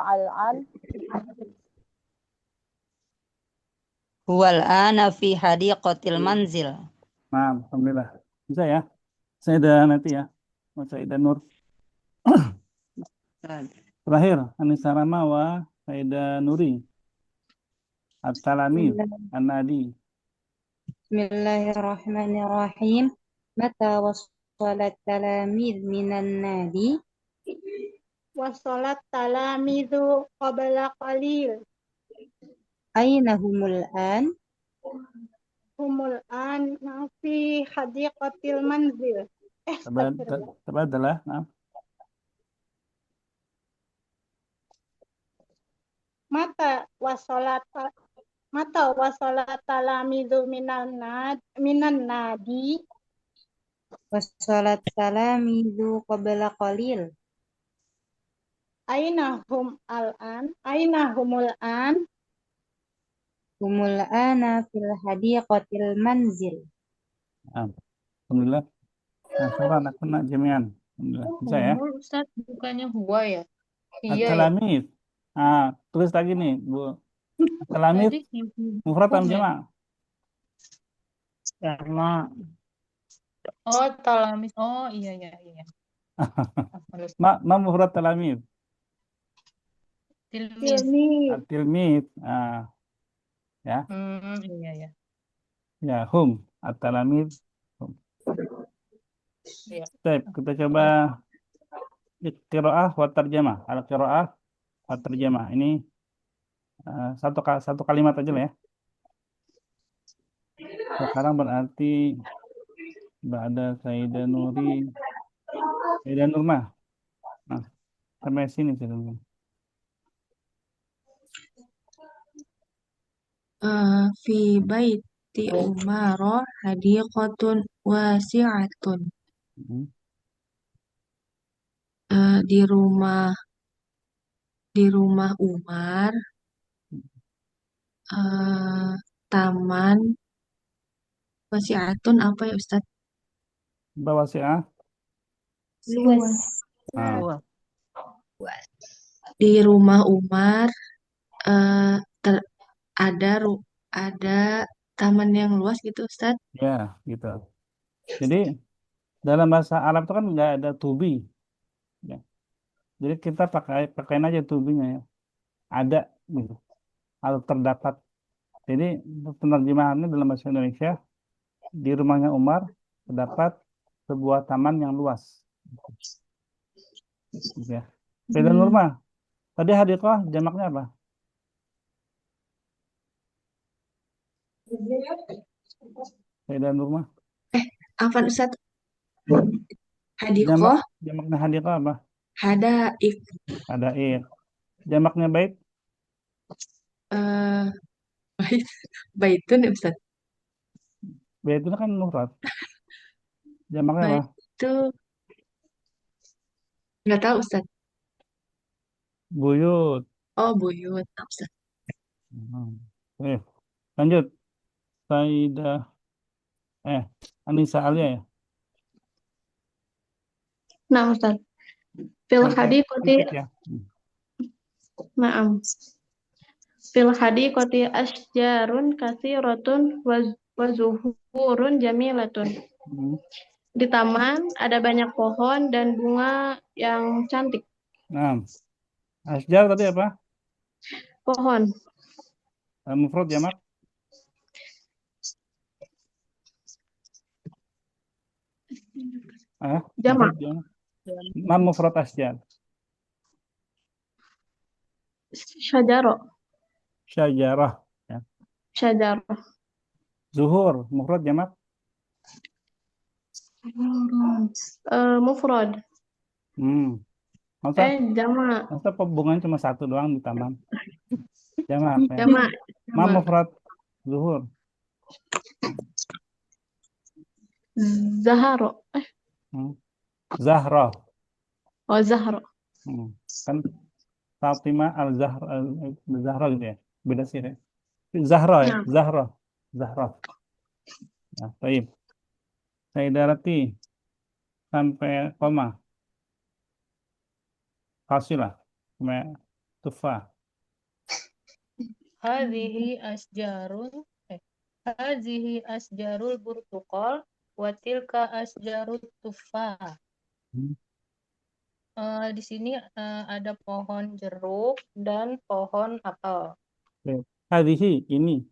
al-an. Huwal ana fi hadiqatil manzil. Nah, alhamdulillah. Bisa ya? Saida Neti ya. Saida Nur. Terakhir, Anisa Rama wa Saida Nuri. At-Talami, An-Nadi. Bismillahirrahmanirrahim. Mata wasalat talamid minan nadi. Wasolat talamidu qabla qalil. Aina humul an? Humul an fi hadiqatil manzil. Tabadalah. Nah. Mata wasolat talamidu minan nadi. Wasalat talamidu qabla qalil. Aina humul an? Humul ana fil hadiqatil manzil. Alhamdulillah. Nah, syukur anak kena jami'an. Alhamdulillah. Bisa ya? Ustaz, bukannya huwa ya? Iya ya. At-Talamid. Nah, tulis lagi nih, Bu. At-Talamid, mufrad atau jama'? Sama. Oh, talamis. Oh, iya. Ma mufrad talamid. Tilmis. Tilmid. Ya. Iya. Ya, hum. At-Talamid. Iya. Kita coba qiraah wa tarjamah. Al-qiraah wa tarjamah. Ini satu kalimat aja lah ya. Sekarang berarti ada Saida Nuri, Saida Nurmah. Nah, sampai sini Saida Nurmah. Fi baiti Umaro hadiqatun wasi'atun. Di rumah Umar taman Wasi'atun apa ya Ustaz? Bawasi'ah. Luas. Nah, Luas. Di rumah Umar eh, ter- ada taman yang luas gitu Ustaz. ya gitu. Jadi dalam bahasa Arab itu kan nggak ada to be, ya. Jadi kita pakaiin aja to be-nya ya. Ada gitu, atau terdapat. Jadi penerjemahannya dalam bahasa Indonesia, di rumahnya Umar terdapat sebuah taman yang luas. Gitu ya. Beda Nurma. Tadi hadiqah jamaknya apa? Beda Nurma. Apa Ustaz? Jamak Hadiqah, jamaknya hadiqah apa? hadaik, Hadaik. Jamaknya bait. eh baitun ya Ustaz. Bait itu kan mufrad. Jamaknya apa? Bait itu nggak tahu Ustaz. Buyut. Oh, buyut, Ustaz. Oke. Lanjut. Saidah. Anissa Alia ya. Nah, Ustaz. Fil Sampai hadiqati sedikit ya. Naam. Fil hadiqati asjarun katsiratun wa zuhurun jamilatun. Hmm. Di taman ada banyak pohon dan bunga yang cantik. Nah, asjar tadi apa? Pohon. Mufrad jamak. Jamak. Mufrad jamak. Ma mufrad asjar. Syajaro. Syajarah. Ya. Syajaro. Zuhur. Mufrad jamak. Mufrad. Masa Jamak. hubungannya cuma satu doang di taman. Jamak. Ya. Jamak. Ma mufrad zuhur. Zaharo. Zahra. Oh, Zahro. Kan Fatimah al-Zahra gitu ya. Beda sih ya. Zahra ya. Zahra. Nah, baik. Saya darati sampai koma. Fasilah. Sampai tufah. Hadhihi asjarul burtuqal wa tilka asjarut tufah. Di sini ada pohon jeruk dan pohon apel. Hadhihi ini.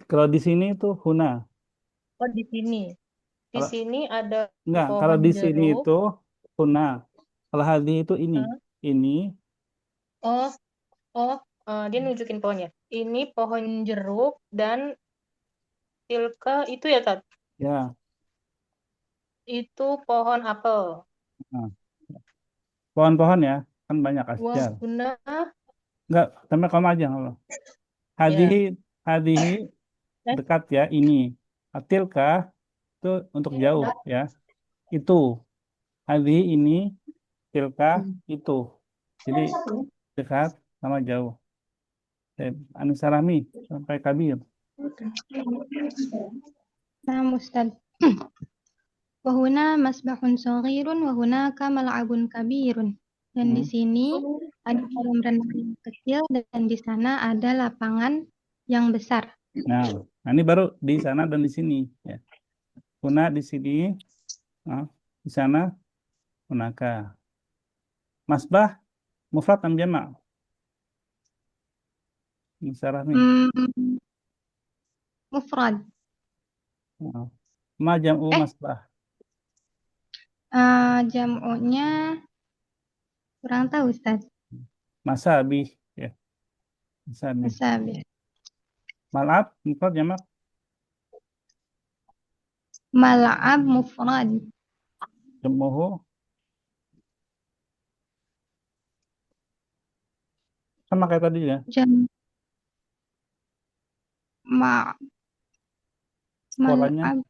Kalau di sini itu huna. Oh, di sini. Di sini ada Enggak, pohon kalau di sini jeruk. itu huna. Kalau hadhihi itu ini. Ini. Dia nunjukin pohonnya. Ini pohon jeruk dan tilka itu ya, Tat? Ya. Itu pohon apel. Pohon-pohon ya, kan banyak asjar. Wahuna. Enggak, sampai koma aja. Hadihi dekat ya, ini. Tilka itu untuk jauh ya. Itu. Hadihi ini, tilka itu. Jadi dekat sama jauh. Anissa Rahmi sampai Kabir. Nah, Ustaz. Wahuna masbahun saghirun wa hunaka mal'abun kabirun. Dan di sini ada kolam renang yang kecil dan di sana ada lapangan yang besar. Nah, ini baru di sana dan di sini ya. Huna di sini, di sana hunaka. Masbah mufrad am jamak? Anissa Rahmi. Mufrad. Ma jam'u masbah? Jam'unya kurang tahu, Ustaz. Masabih ya. Masabih. Mal'ab mufrad jamak? Mal'ab mufrad. Jam'uhu sama kayak tadi ya. Polanya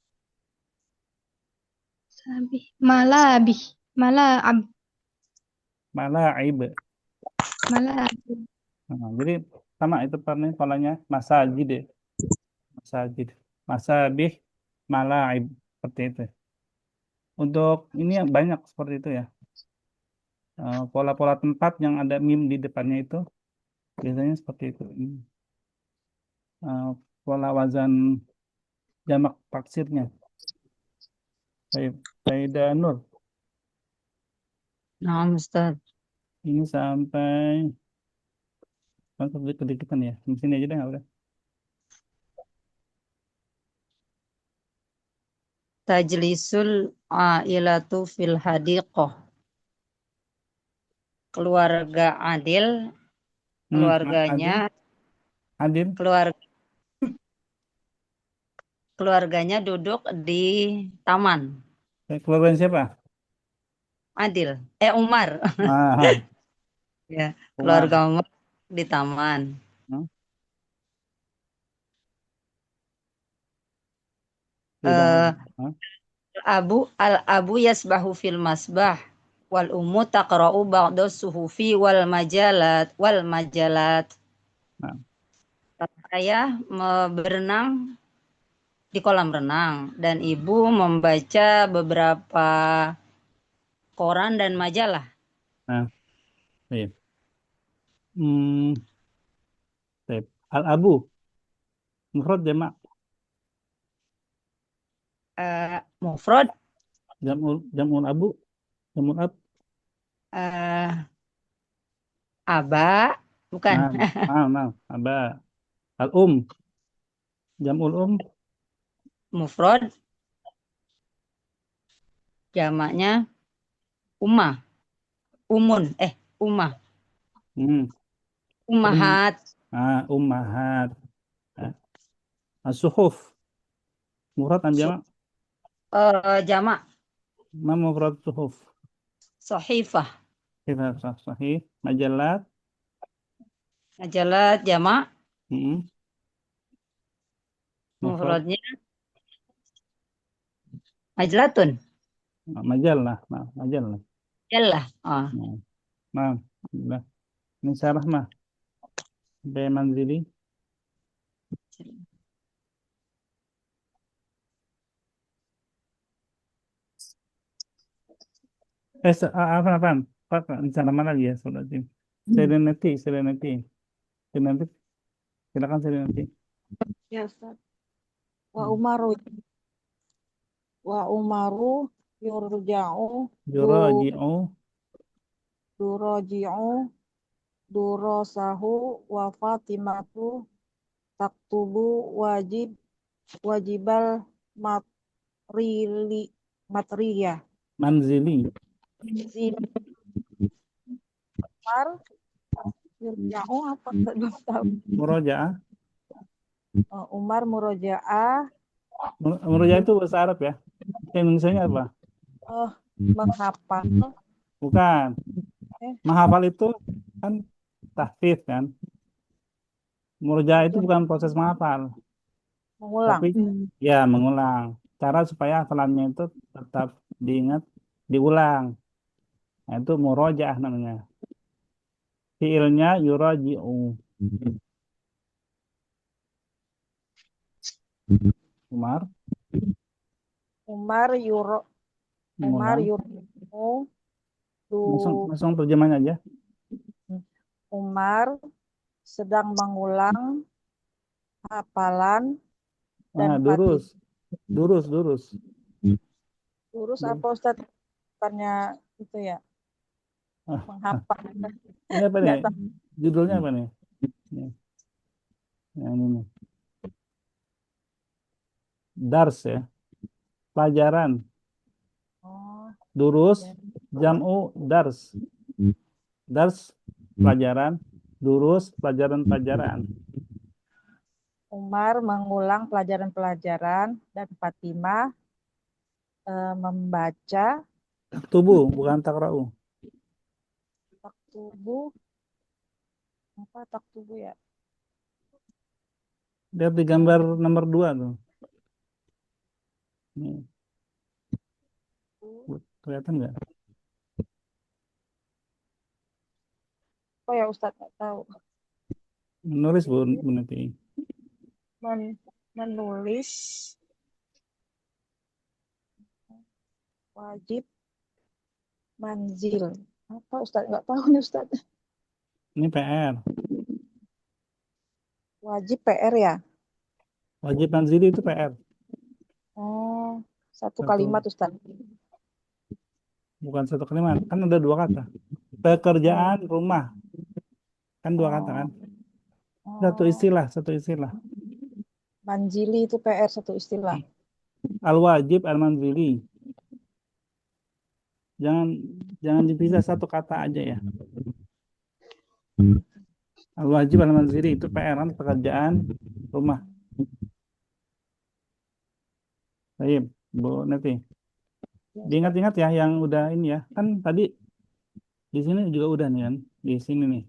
mala'ib. Jadi sama itu polanya masajid. masajid. Masabih, malaib. Seperti itu. Untuk ini yang banyak seperti itu ya. Pola-pola tempat yang ada mim di depannya itu biasanya seperti itu. Eh, Pola wazan jamak taksirnya. Baik, Sayyidah Nur. Nah, Ustaz. Ini sampai kedikitan ya. Di sini aja deh nggak udah. Tajlisul ailatu fil hadiqah. Keluarga Adil, keluarganya, Adil. keluarganya duduk di taman. Keluarga siapa? Adil, Umar. Ya, keluarga Umar di taman. Al-abu yasbahu fil masbah wal ummu taqra'u ba'da suhufi wal majalat. Ayah berenang di kolam renang dan ibu membaca beberapa koran dan majalah. Iya. Al-abu mufrad jamak. Mufrad jamul abu, jamul ab. Aba, bukan. Aba. Al-um, jamul Mufrad jamaknya ummah. Ummah. Ummahat. Ummahat. As-suhuf mufrad am jamak? Jamak. Ma mufrad suhuf? Sahifah. Sahih. Majalat. Majalat jamak. Mufradnya majalatun. Majalah. Majalah. Ini syarah mah. Manzili. Apaan? Pak, sana mana dia? Serenity. Silakan Serenity. Ya, Ustaz. Wa umaru yurji'u durasahu wa Fatimatu taktubu wajibal matriyah. Manzili. Umar yurja'u apa? Belum tahu. Murojaah. Umar murojaah. Murojaah itu bahasa Arab ya. Indonesia-nya apa? Menghafal. Bukan. Menghafal itu kan tahfidz kan. Murojaah itu bukan proses menghafal. Mengulang. Tapi ya mengulang. Cara supaya hafalannya itu tetap diingat, diulang. Nah, itu murojaah namanya. Fiilnya yuraji'u. Umar yurji'u. Langsung terjemahnya aja. Umar sedang mengulang hafalan dan durus. Durus apa Ustadz? Bukannya itu ya? Menghafal. Ini apa nih? Judulnya apa nih? Yang ini. Dars ya. Pelajaran. Durus, jam'u dars. Dars pelajaran, durus pelajaran-pelajaran. Umar mengulang pelajaran-pelajaran dan Fatimah membaca. Taktubu, bukan takra'u. Taktubu. Apa taktubu ya? Lihat di gambar nomor 2 tuh. Nih. Kelihatan nggak? Oh ya Ustadz, nggak tahu. Menulis Bu Neti. menulis wajib manzil. Apa Ustaz? Nggak tahu nih Ustaz. Ini PR. Wajib PR ya? Wajib manzili itu PR. Oh, satu Satu, kalimat Ustaz. bukan satu kalimat. Kan ada dua kata. Pekerjaan rumah. Kan dua kata kan. Satu istilah, satu istilah. Manzili itu PR satu istilah. Al-wajib al-manzili. Jangan dipisah satu kata aja ya. Al-wajib al-manzili itu PR kan, pekerjaan rumah. Baik, Bu Neti. Diingat-ingat ya yang udah ini ya. Kan tadi di sini juga udah nih kan. Di sini nih.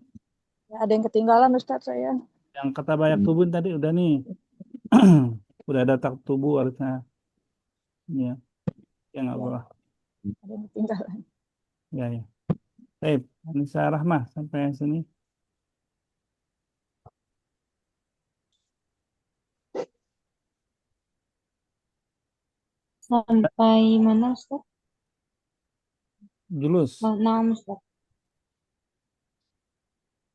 Ya, ada yang ketinggalan Ustaz saya. Yang kata bayak tubuh tadi udah nih. Udah ada tak tubuh harusnya. Ya. Ya nggak boleh. Ada yang ketinggalan. Ya, ya. Baik, Anissa Rahmah sampai sini. Sampai mana Ustaz? Julus. Nah, Ustaz.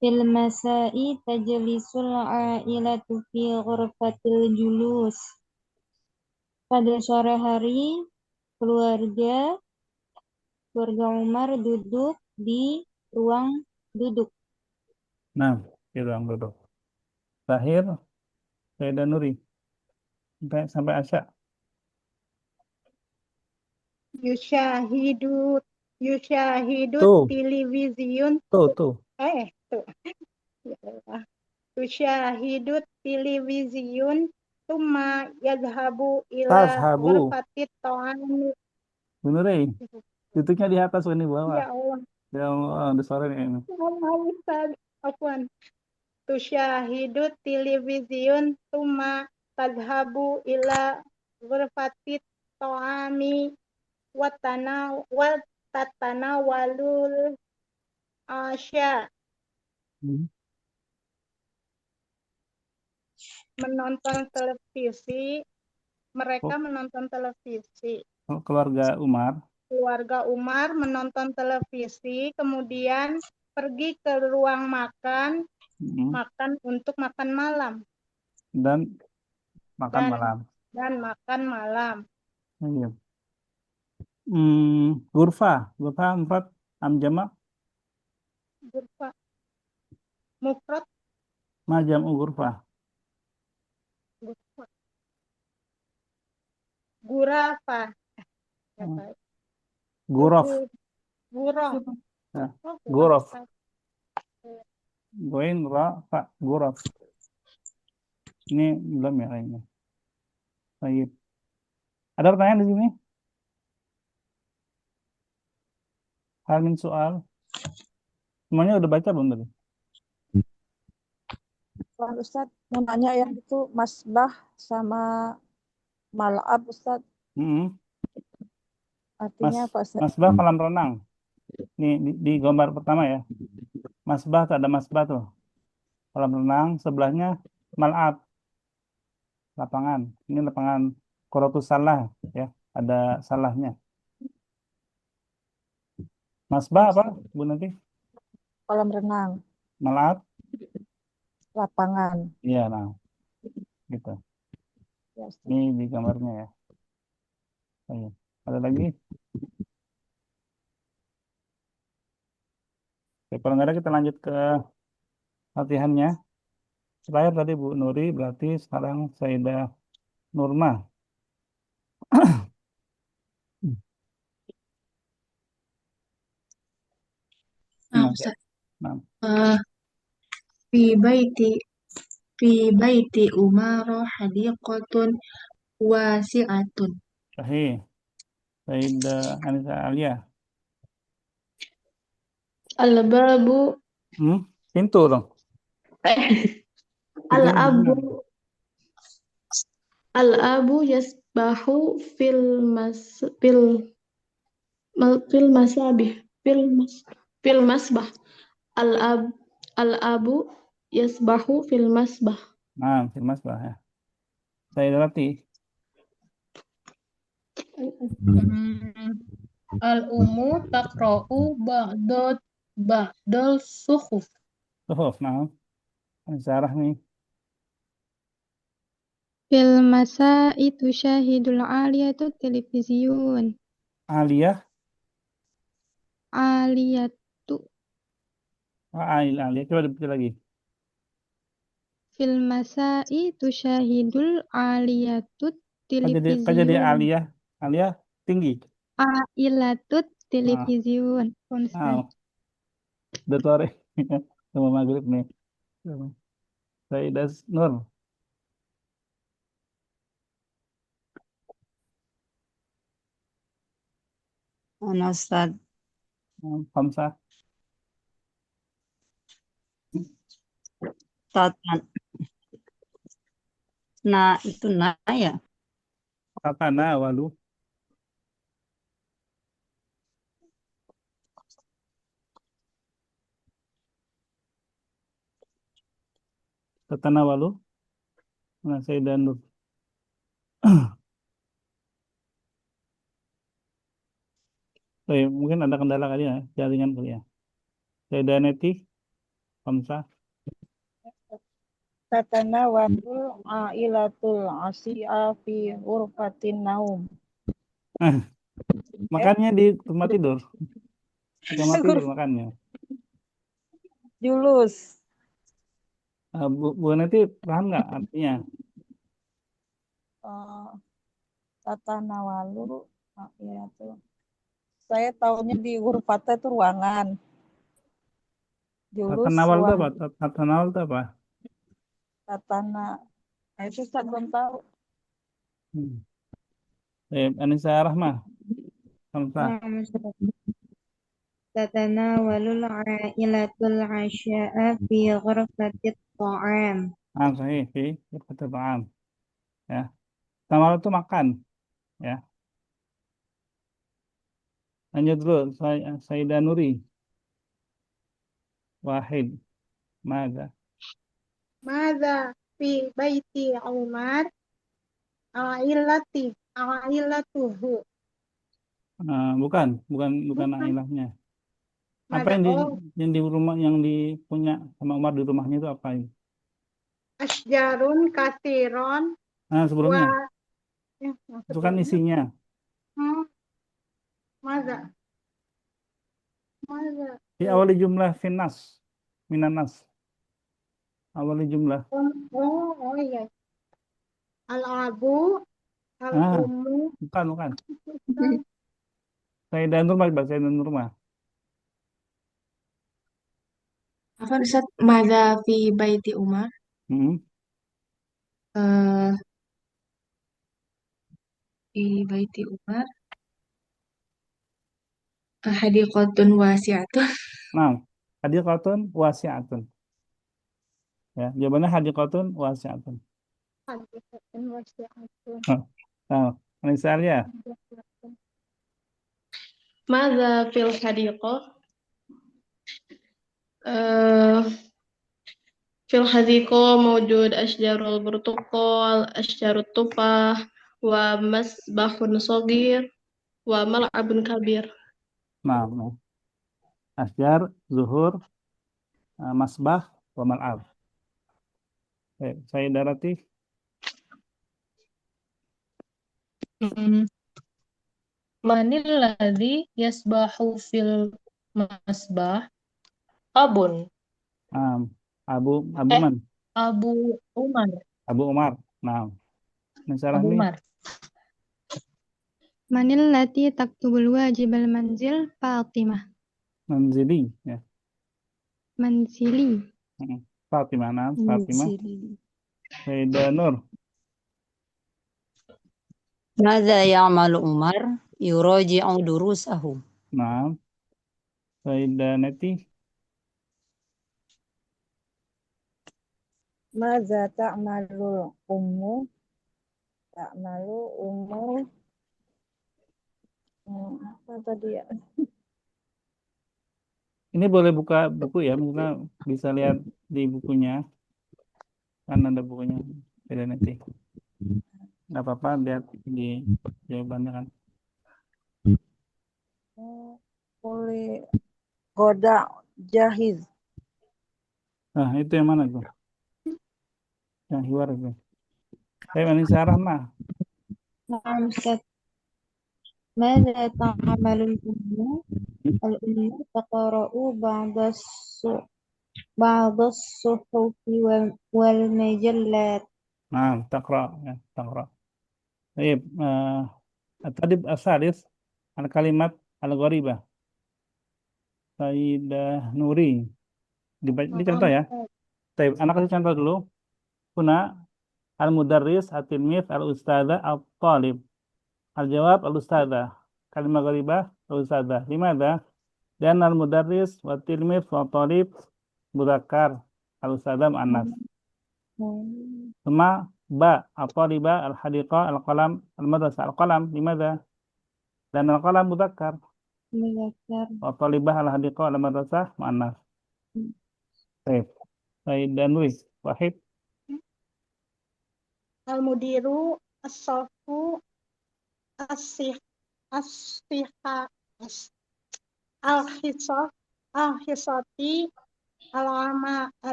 Fil masai tajlisul ailatu fi ghurfatil julus. Pada sore hari, keluarga Umar duduk di ruang duduk. Nah, di ruang duduk. Terakhir, Sayyidah Nuri. Sampai Asya. Yusyahidu Tuh. television Tuh. tuh. Ya Allah. Yusyahidu television tuma yadhabu ila Tazhabu. ghurfatit ta'ami. Bener ya? Titiknya di atas ini bawah. Ya Allah. Ya Allah, di sore ini. Afwan. Tusyahidu television tuma tadhabu ila ghurfatit ta'ami watatana walul asya. Menonton televisi, mereka menonton televisi. Keluarga Umar. Keluarga Umar menonton televisi, kemudian pergi ke ruang makan, makan untuk makan malam. Dan makan malam. Dan makan malam. Iya. Gurfa 4 amjama. Gurfa. Mufrad. Majam gurfa. Gurafa. Gurof. Gurof. Gurof. Goin rafa gurof. Ini belum ya kayaknya. Baik. Ada pertanyaan di sini? Hal min soal. Semuanya udah baca belum tadi? Ustaz, mau nanya yang itu masbah sama mal'ab Ustaz. Artinya apa Ustaz? Masbah kolam renang. Nih di gambar pertama ya. Masbah tuh ada masbah tuh. Kolam renang, sebelahnya mal'ab. Lapangan. Ini lapangan Quratus Salah ya. Ada salahnya. Masbah apa, Bu nanti? Kolam renang. Mal'ab? Lapangan. Iya, nah. Gitu. Ya, ini di gambarnya ya. Ayo. Ada lagi? Oke, kalau nggak ada kita lanjut ke latihannya. Terakhir tadi Bu Nuri, berarti sekarang Sayyidah Nurma. Nah, Ustaz. Nah. Fi baiti Umar hadiqatun wasi'atun. Sahih. Sayyidah Anissa Alia. Al-babu. Pintu dong. Al-abu yasbahu fil masbah. Al-abu yasbahu fil masbah. Nah, fil masbah ya. Saya Rati. Al-ummu taqra'u ba'dal suhuf. Suhuf, nah. Sarah nih. Fil masa'i tusyahidul aliyatu televisiun. Aliyah. Aliyatu. Aliyah. Coba dibaca lagi. Fil masa'i tusyahidul aliyatut Kan jadi televisiun. Aliyah. Aliyah tinggi. Ailatut televisiun. Konstan. Udah sore. Sama maghrib nih. Saya Nur. Ana Ustaz. Hamzah. Tatan. Nah, itu ya. Tatana walu. Tatana walu. Nah, saya Nur. Mungkin ada kendala kali ya, jaringan kali ya. Saya Neti, Hamzah. Tatanawadul ailatul asi'a fi ghurfatin naum. Makannya di tempat tidur. Di kamar tidur makannya. Julus. Bu Neti paham nggak artinya? Tatanawalu ailatul. Saya tahunya di ghurfatnya itu ruangan. Julus Tatanawal itu ruang. apa? Tatanawal itu apa? Itu saya belum tahu. Anissa Rahmah. Hamzah. Tatanawalul ailatul asya'a fi ghurfatit ta'am. Sahih, fi kata ta'am. Ya. Tanawal itu makan, ya. Lanjut dulu, Sayyidah Nuri. Wahid. Mada. Mada fi baiti Umar ailatuhu. Bukan ailahnya. Apa Mada yang di rumah yang dipunya sama Umar di rumahnya itu apa ini? asjarun kasiron. Sebelumnya. Itu kan sebelumnya. isinya. Mada. Di awal jumlah finas. Minanas. Awal jumlah. Oh iya. Al-abu, al-ummu. Bukan. Sayyidah Nurmah. Apa Ustaz? Madza fi baiti Umar? Fi baiti Umar. Hadiqatun wasi'atun. Nah, hadiqatun wasi'atun. Ya, jawabannya hadiqatun wasi'atun. Hadiqatun wasi'atun. Nah, misalnya. Madza fil hadiqah? Fil hadiqah mawjud asjarul burtuqal, asjarut tufah, wa masbahun shagir, wa mal'abun kabir. Nah. Asjar, zuhur, masbah, wa mal'ab. Saya Darati. Manil ladzi yasbahu fil masbah? Abun. Abu Man. Abu Umar. Abu Umar. Nah, Abu Umar. Manil lati taktubul wajibal manzil Fatimah. Manzili, ya. Manzili. Fatimah, nah, Fatimah. Sayyidah Nur. Madza ya'malu Umar? Yuraji'u durusahu. Nah. Sayyidah Neti. Madza ta'malu ummu? Ta'malu ummu. Apa tadi ya? Ini boleh buka buku ya, misalnya bisa lihat di bukunya. Kan ada bukunya. Sayyidah Neti. Nggak apa-apa, lihat di jawabannya kan. Boleh. Goda jahiz. Nah, itu yang mana tuh? Yang luar itu. Ini Sarah mah. نعم أستاذ. ماذا تعمل الأمة؟ الأمة تقرأ بعض الصحف والمجلات. Nah, takra ya, takra. Baik, tadi asalis al kalimat al gharibah. Sayyidah Nuri. Ini contoh ya. Baik, anak kasih contoh dulu. Kuna al mudarris al tilmid al ustadzah al talib. Al jawab al ustadzah. Kalimat gharibah al ustadzah. Limada? Dan al mudarris wa tilmid wa talib mudzakkar al ustadzah muannas. Sama ba at-taliba al-hadiqah al-qalam al-madrasah al-qalam limadha? Dan al-qalam mudzakkar مذكر. wa talibah al-hadiqah al-madrasah muannas. Baik. Baik dan Luis Wahid. Al-mudiru as-safu as-sih as-siha al-hisab al-hisati al-amal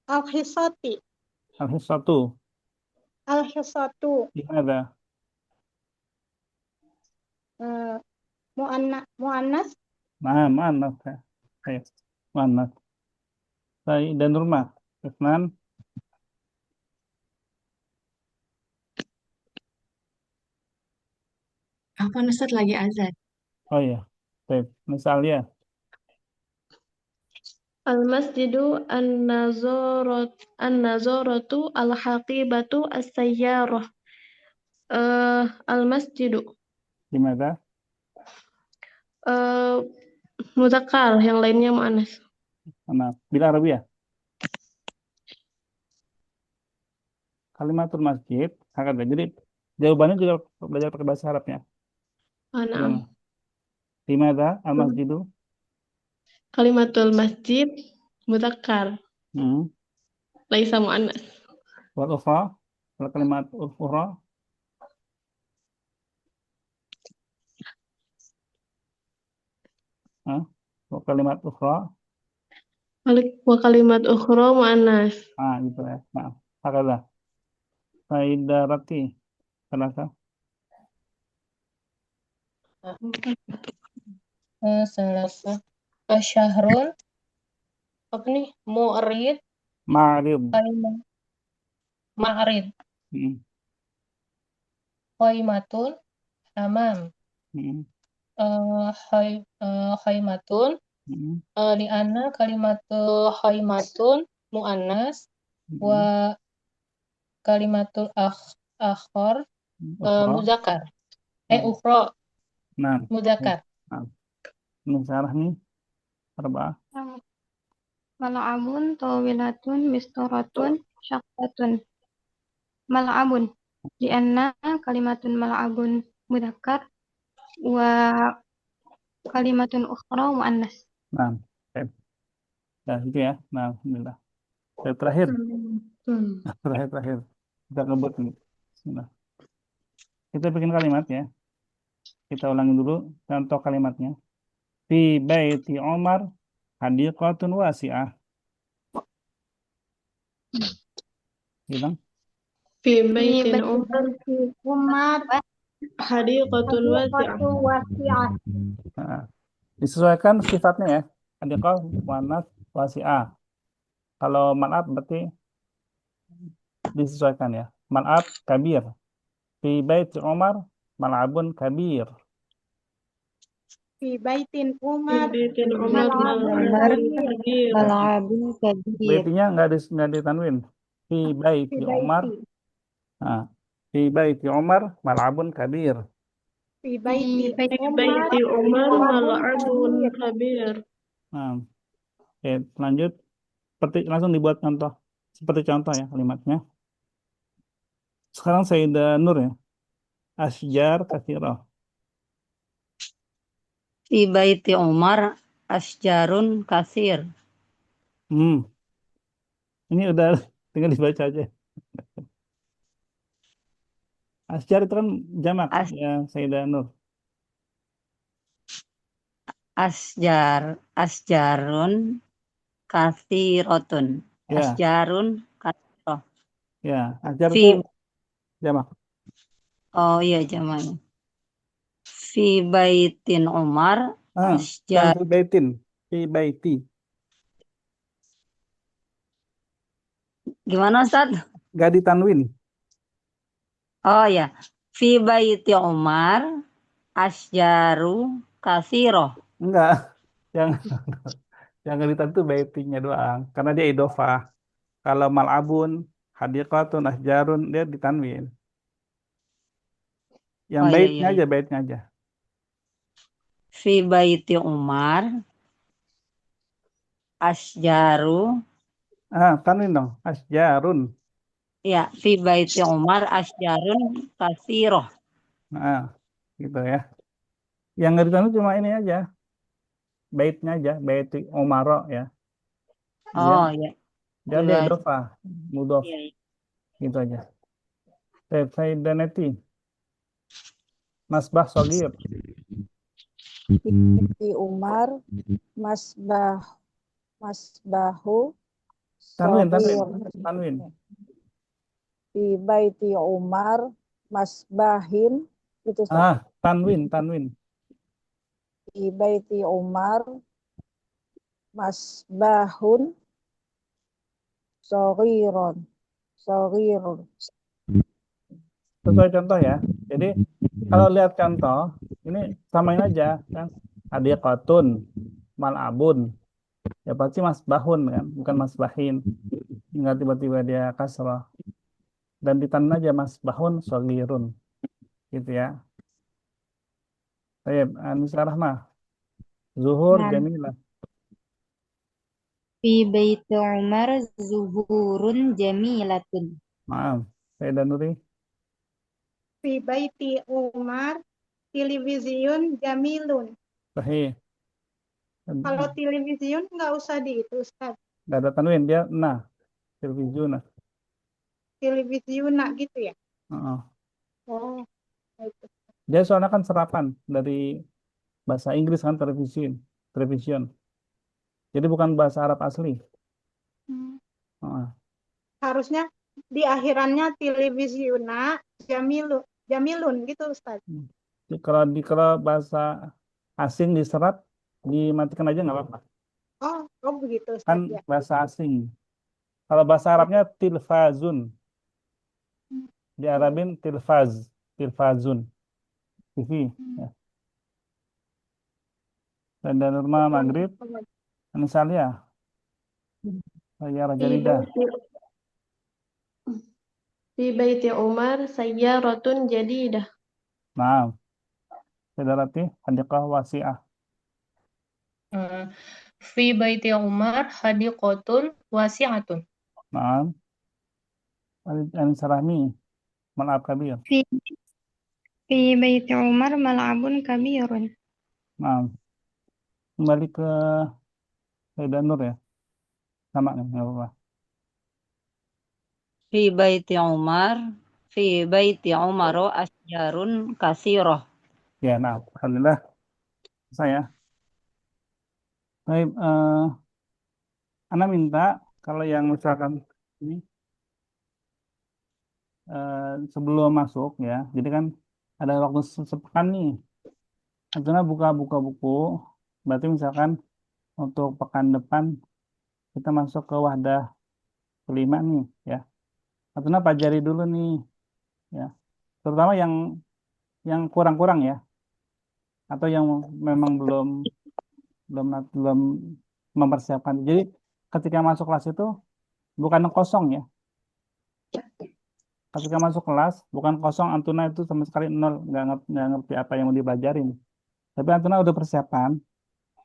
al-hisati Al-hisatu al-hisatu limadha? muannas Nah, muannas ya. Baik. Muannas. Baik dan rumah. Isnan. Apa Ustaz lagi azan? Oh iya. Baik. Misalnya Al-masjidu an-nazaratu al-haqibatu as-sayyarah. Al-masjidu. limadha? Mudzakkar, yang lainnya muannas. Mana? Bil Arabiyah. Kalimatul masjid. Hakada. Jadi jawabannya juga belajar pakai bahasa Arabnya. Naam. Limadha al-masjidu? Kalimatul masjid mudzakkar, Hmm. laisa muannas. Wal ukhra, wal kalimat ukhra. Wal kalimat ukhra. Wa kalimat ukhra muannas. Gitu ya. Nah, hakada. Faidah Rati. Kenapa? Selasa. Syahrun. Apa nih? Mu'rid. Ma'rib. Kalimat. Ma'rid. Khaimatun. Hamam. Khaimatun. Li'anna kalimatul khaimatun mu'annas. Wa kalimatul akhor mudzakkar. Ukhra. Nah. Mudzakkar. Ini Sarah nih. Arba'ah. Mal'abun tawilatun mistoratun syaqatun. Mal'abun li'anna kalimatun mal'abun mudzakkar wa kalimatun ukhra muannas. Nah, itu ya. Nah, alhamdulillah. Terakhir. Terakhir. Kita ngebut nih. Nah. Kita bikin kalimat ya. Kita ulangi dulu contoh kalimatnya. Fi baiti Umar hadiqatun wasi'ah. Bilang. Fi baiti Umar hadiqatun wasi'ah. Disesuaikan sifatnya ya. Hadiqah muannas wasi'ah. Kalau mal'ab berarti disesuaikan ya. Mal'ab kabir. Fi baiti Umar mal'abun kabir. Fi baitin Umar mal'abun kabir. Baitinya nggak ditanwin. Fi baiti Umar. Nah, fi baiti Umar mal'abun kabir. Fi baiti Umar mal'abun kabir. Nah, oke, lanjut. Langsung dibuat contoh. Seperti contoh ya kalimatnya. Sekarang Sayyidah Nur ya. Asjar katsirah. Fi baiti Umar asjarun kasir. Ini udah tinggal dibaca aja. Asjar itu kan jamak As, ya Sayyidah Nur. asjarun kathirotun. Ya, Asjarun kathirah. ya. Asjar itu Fi, jamak. oh iya jamaknya. Fi baitin Umar Bukan asjar. fi baitin, fi baiti. Gimana Ustaz? Gak ditanwin. Oh ya. Fi baiti Umar asjaru kathirah. Enggak, yang yang gak ditanwin itu baitinya doang. Karena dia idofah. Kalau mal'abun, hadiqatun, asjarun, dia ditanwin. Yang Oh iya baitnya iya. aja, baitnya aja. Fi baiti Umar asjaru. Tanwin dong, asjarun. Ya, fi baiti Umar asjarun kathirah. Nah, gitu ya. Yang nggak ditanwin cuma ini aja, baitnya aja, baiti Omaro ya. Dia Oh ya. dia Juga. idofah, mudof, Iya, iya. gitu aja. Sayyidah Neti, Masbah Sogir. Fi Umar masbahu Tanwin, soghir. tanwin. Fi baiti Umar masbahin itu Ustaz. Tanwin. Fi baiti Umar masbahun soghirun. Sesuai contoh ya. Jadi kalau lihat contoh, ini samain aja kan. Hadiqatun, mal'abun. Ya pasti masbahun kan, bukan masbahin. Enggak tiba-tiba dia kasrah. Dan ditanwin aja masbahun sogirun. Gitu ya. Baik, Anissa Rahmah. Zuhur Nah, Jamilah. fi baiti Umar zuhurun jamilatun. Maaf. Sayyidah Nuri. Fi baiti Umar televisiun jamilun. Sahih. Kalau televisiun nggak usah di itu, Ustaz. Nggak ada tanwin, dia nah. Televisiuna. Televisiuna gitu ya. Heeh. Oh, itu. Dia soalnya kan serapan dari bahasa Inggris kan television. Jadi bukan bahasa Arab asli. Hmm. Heeh. Harusnya di akhirannya televisiuna jamilun gitu, Ustaz. Jadi kalau bahasa asing diserat dimatikan aja nggak apa-apa. Oh begitu, Kan Ustaz ya. bahasa asing. Kalau bahasa Arabnya tilfazun. Di Arabin tilfazun. TV. Ya. Dan Nurma Maghrib, Anisalia, saya Raja Fi Lidah. baiti Umar sayyaratun jadidah. Nah, Saudara hadiqah wasi'ah. Fi baiti Umar hadiqatun wasi'atun. Nah, Anisarahmi, mal'ab kabir. Fi baiti Umar mal'abun kabirun. Nah, kembali ke Sayyidah Nur ya. Sama nih, nggak apa-apa. Fi baiti Umaro asjarun kathirah. Ya, nah, alhamdulillah saya. Baik, Ana minta kalau yang misalkan ini sebelum masuk ya, jadi kan ada waktu sepekan nih. Artinya buka buku, berarti misalkan untuk pekan depan kita masuk ke wahdah kelima nih ya. Artinya pelajari dulu nih ya, terutama yang kurang-kurang ya, atau yang memang belum belum mempersiapkan. Jadi ketika masuk kelas itu bukan kosong ya. Ketika masuk kelas bukan kosong, Antuna itu sama sekali nol, nggak ngerti apa yang mau dipelajarin. Tapi Antuna udah persiapan,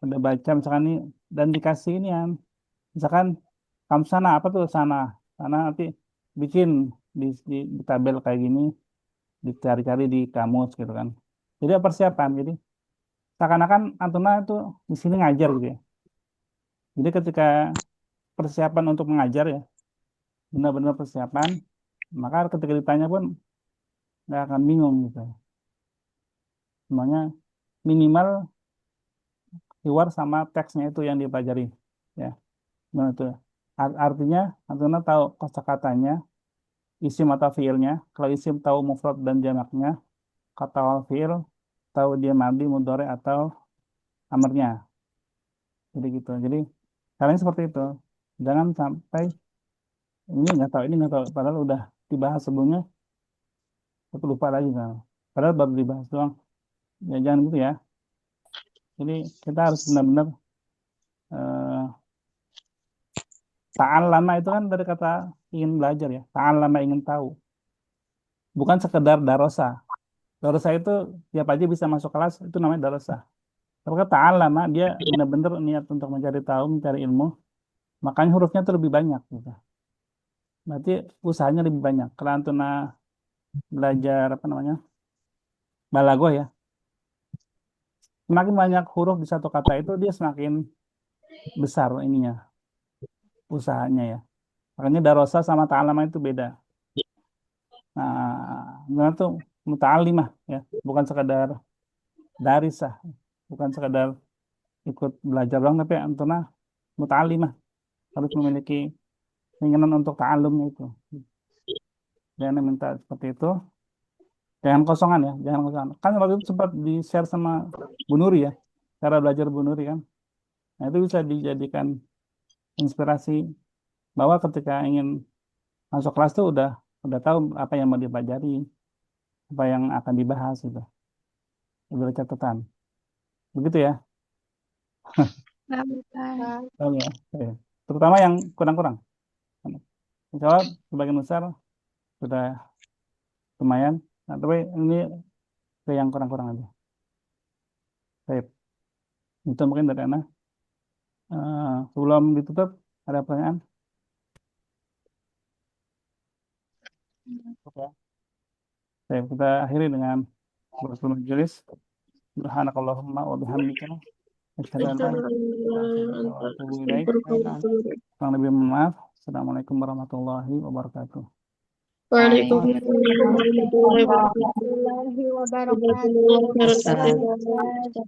udah baca misalkan nih, dan dikasih ini ya, misalkan kamu sana apa tuh sana nanti bikin di tabel kayak gini, dicari-cari di kamus gitu kan. Jadi ada persiapan, jadi seakan-akan Antuna itu di sini ngajar gitu ya. Jadi ketika persiapan untuk mengajar ya, benar-benar persiapan, Maka ketika ditanya pun nggak akan bingung gitu. Semuanya minimal keyword sama teksnya itu yang dipelajari. Ya, nah, itu. Artinya, Antuna tahu kosakatanya, isim atau fiilnya. Kalau isim tahu mufrad dan jamaknya, kata wal fiil tahu dia madi, mudhari atau amarnya. Jadi gitu. Jadi caranya seperti itu. Jangan sampai ini nggak tahu. Padahal udah dibahas sebelumnya, tapi lupa lagi kan. Padahal baru dibahas doang. Ya jangan gitu ya. Jadi kita harus benar-benar ta'al lama itu kan dari kata ingin belajar ya. Ta'al lama ingin tahu. Bukan sekedar darosa. Darosa itu siapa aja bisa masuk kelas, itu namanya darosa. Tapi kata ta'al lama dia benar-benar niat untuk mencari tahu, mencari ilmu. Makanya hurufnya itu lebih banyak gitu. Berarti usahanya lebih banyak. Kalau Antuna belajar apa namanya? Balagoh ya. Semakin banyak huruf di satu kata itu dia semakin besar ininya usahanya ya. Makanya darosa sama ta'alama itu beda. Nah, itu muta'alimah ya, bukan sekadar darisah, bukan sekadar ikut belajar doang, tapi antuna muta'alimah harus memiliki keinginan untuk ta'alumnya itu. Jangan minta seperti itu. Jangan kosongan ya, jangan kosongan. Kan waktu itu sempat di-share sama Bu Nuri ya, cara belajar Bu Nuri kan. Nah, itu bisa dijadikan inspirasi bahwa ketika ingin masuk kelas tuh udah tahu apa yang mau dipelajari, apa yang akan dibahas gitu. Udah ada catatan. Begitu ya. Nggak Ustaz. Oh ya. Oke. Terutama yang kurang-kurang. Insya Allah sebagian besar sudah lumayan. Nah, tapi ini ke yang kurang-kurang aja. Baik. Itu mungkin dari Ana. Sebelum ditutup, ada pertanyaan? Oke. Baik, kita akhiri dengan bersyukur majelis. Subhanakallahumma wa bihamdika asyhadu an la ilaha illa anta wa atubu ilaik. Kurang lebih mohon maaf. Assalamualaikum warahmatullahi wabarakatuh. Waalaikumsalam warahmatullahi wabarakatuh. warahmatullahi wabarakatuh.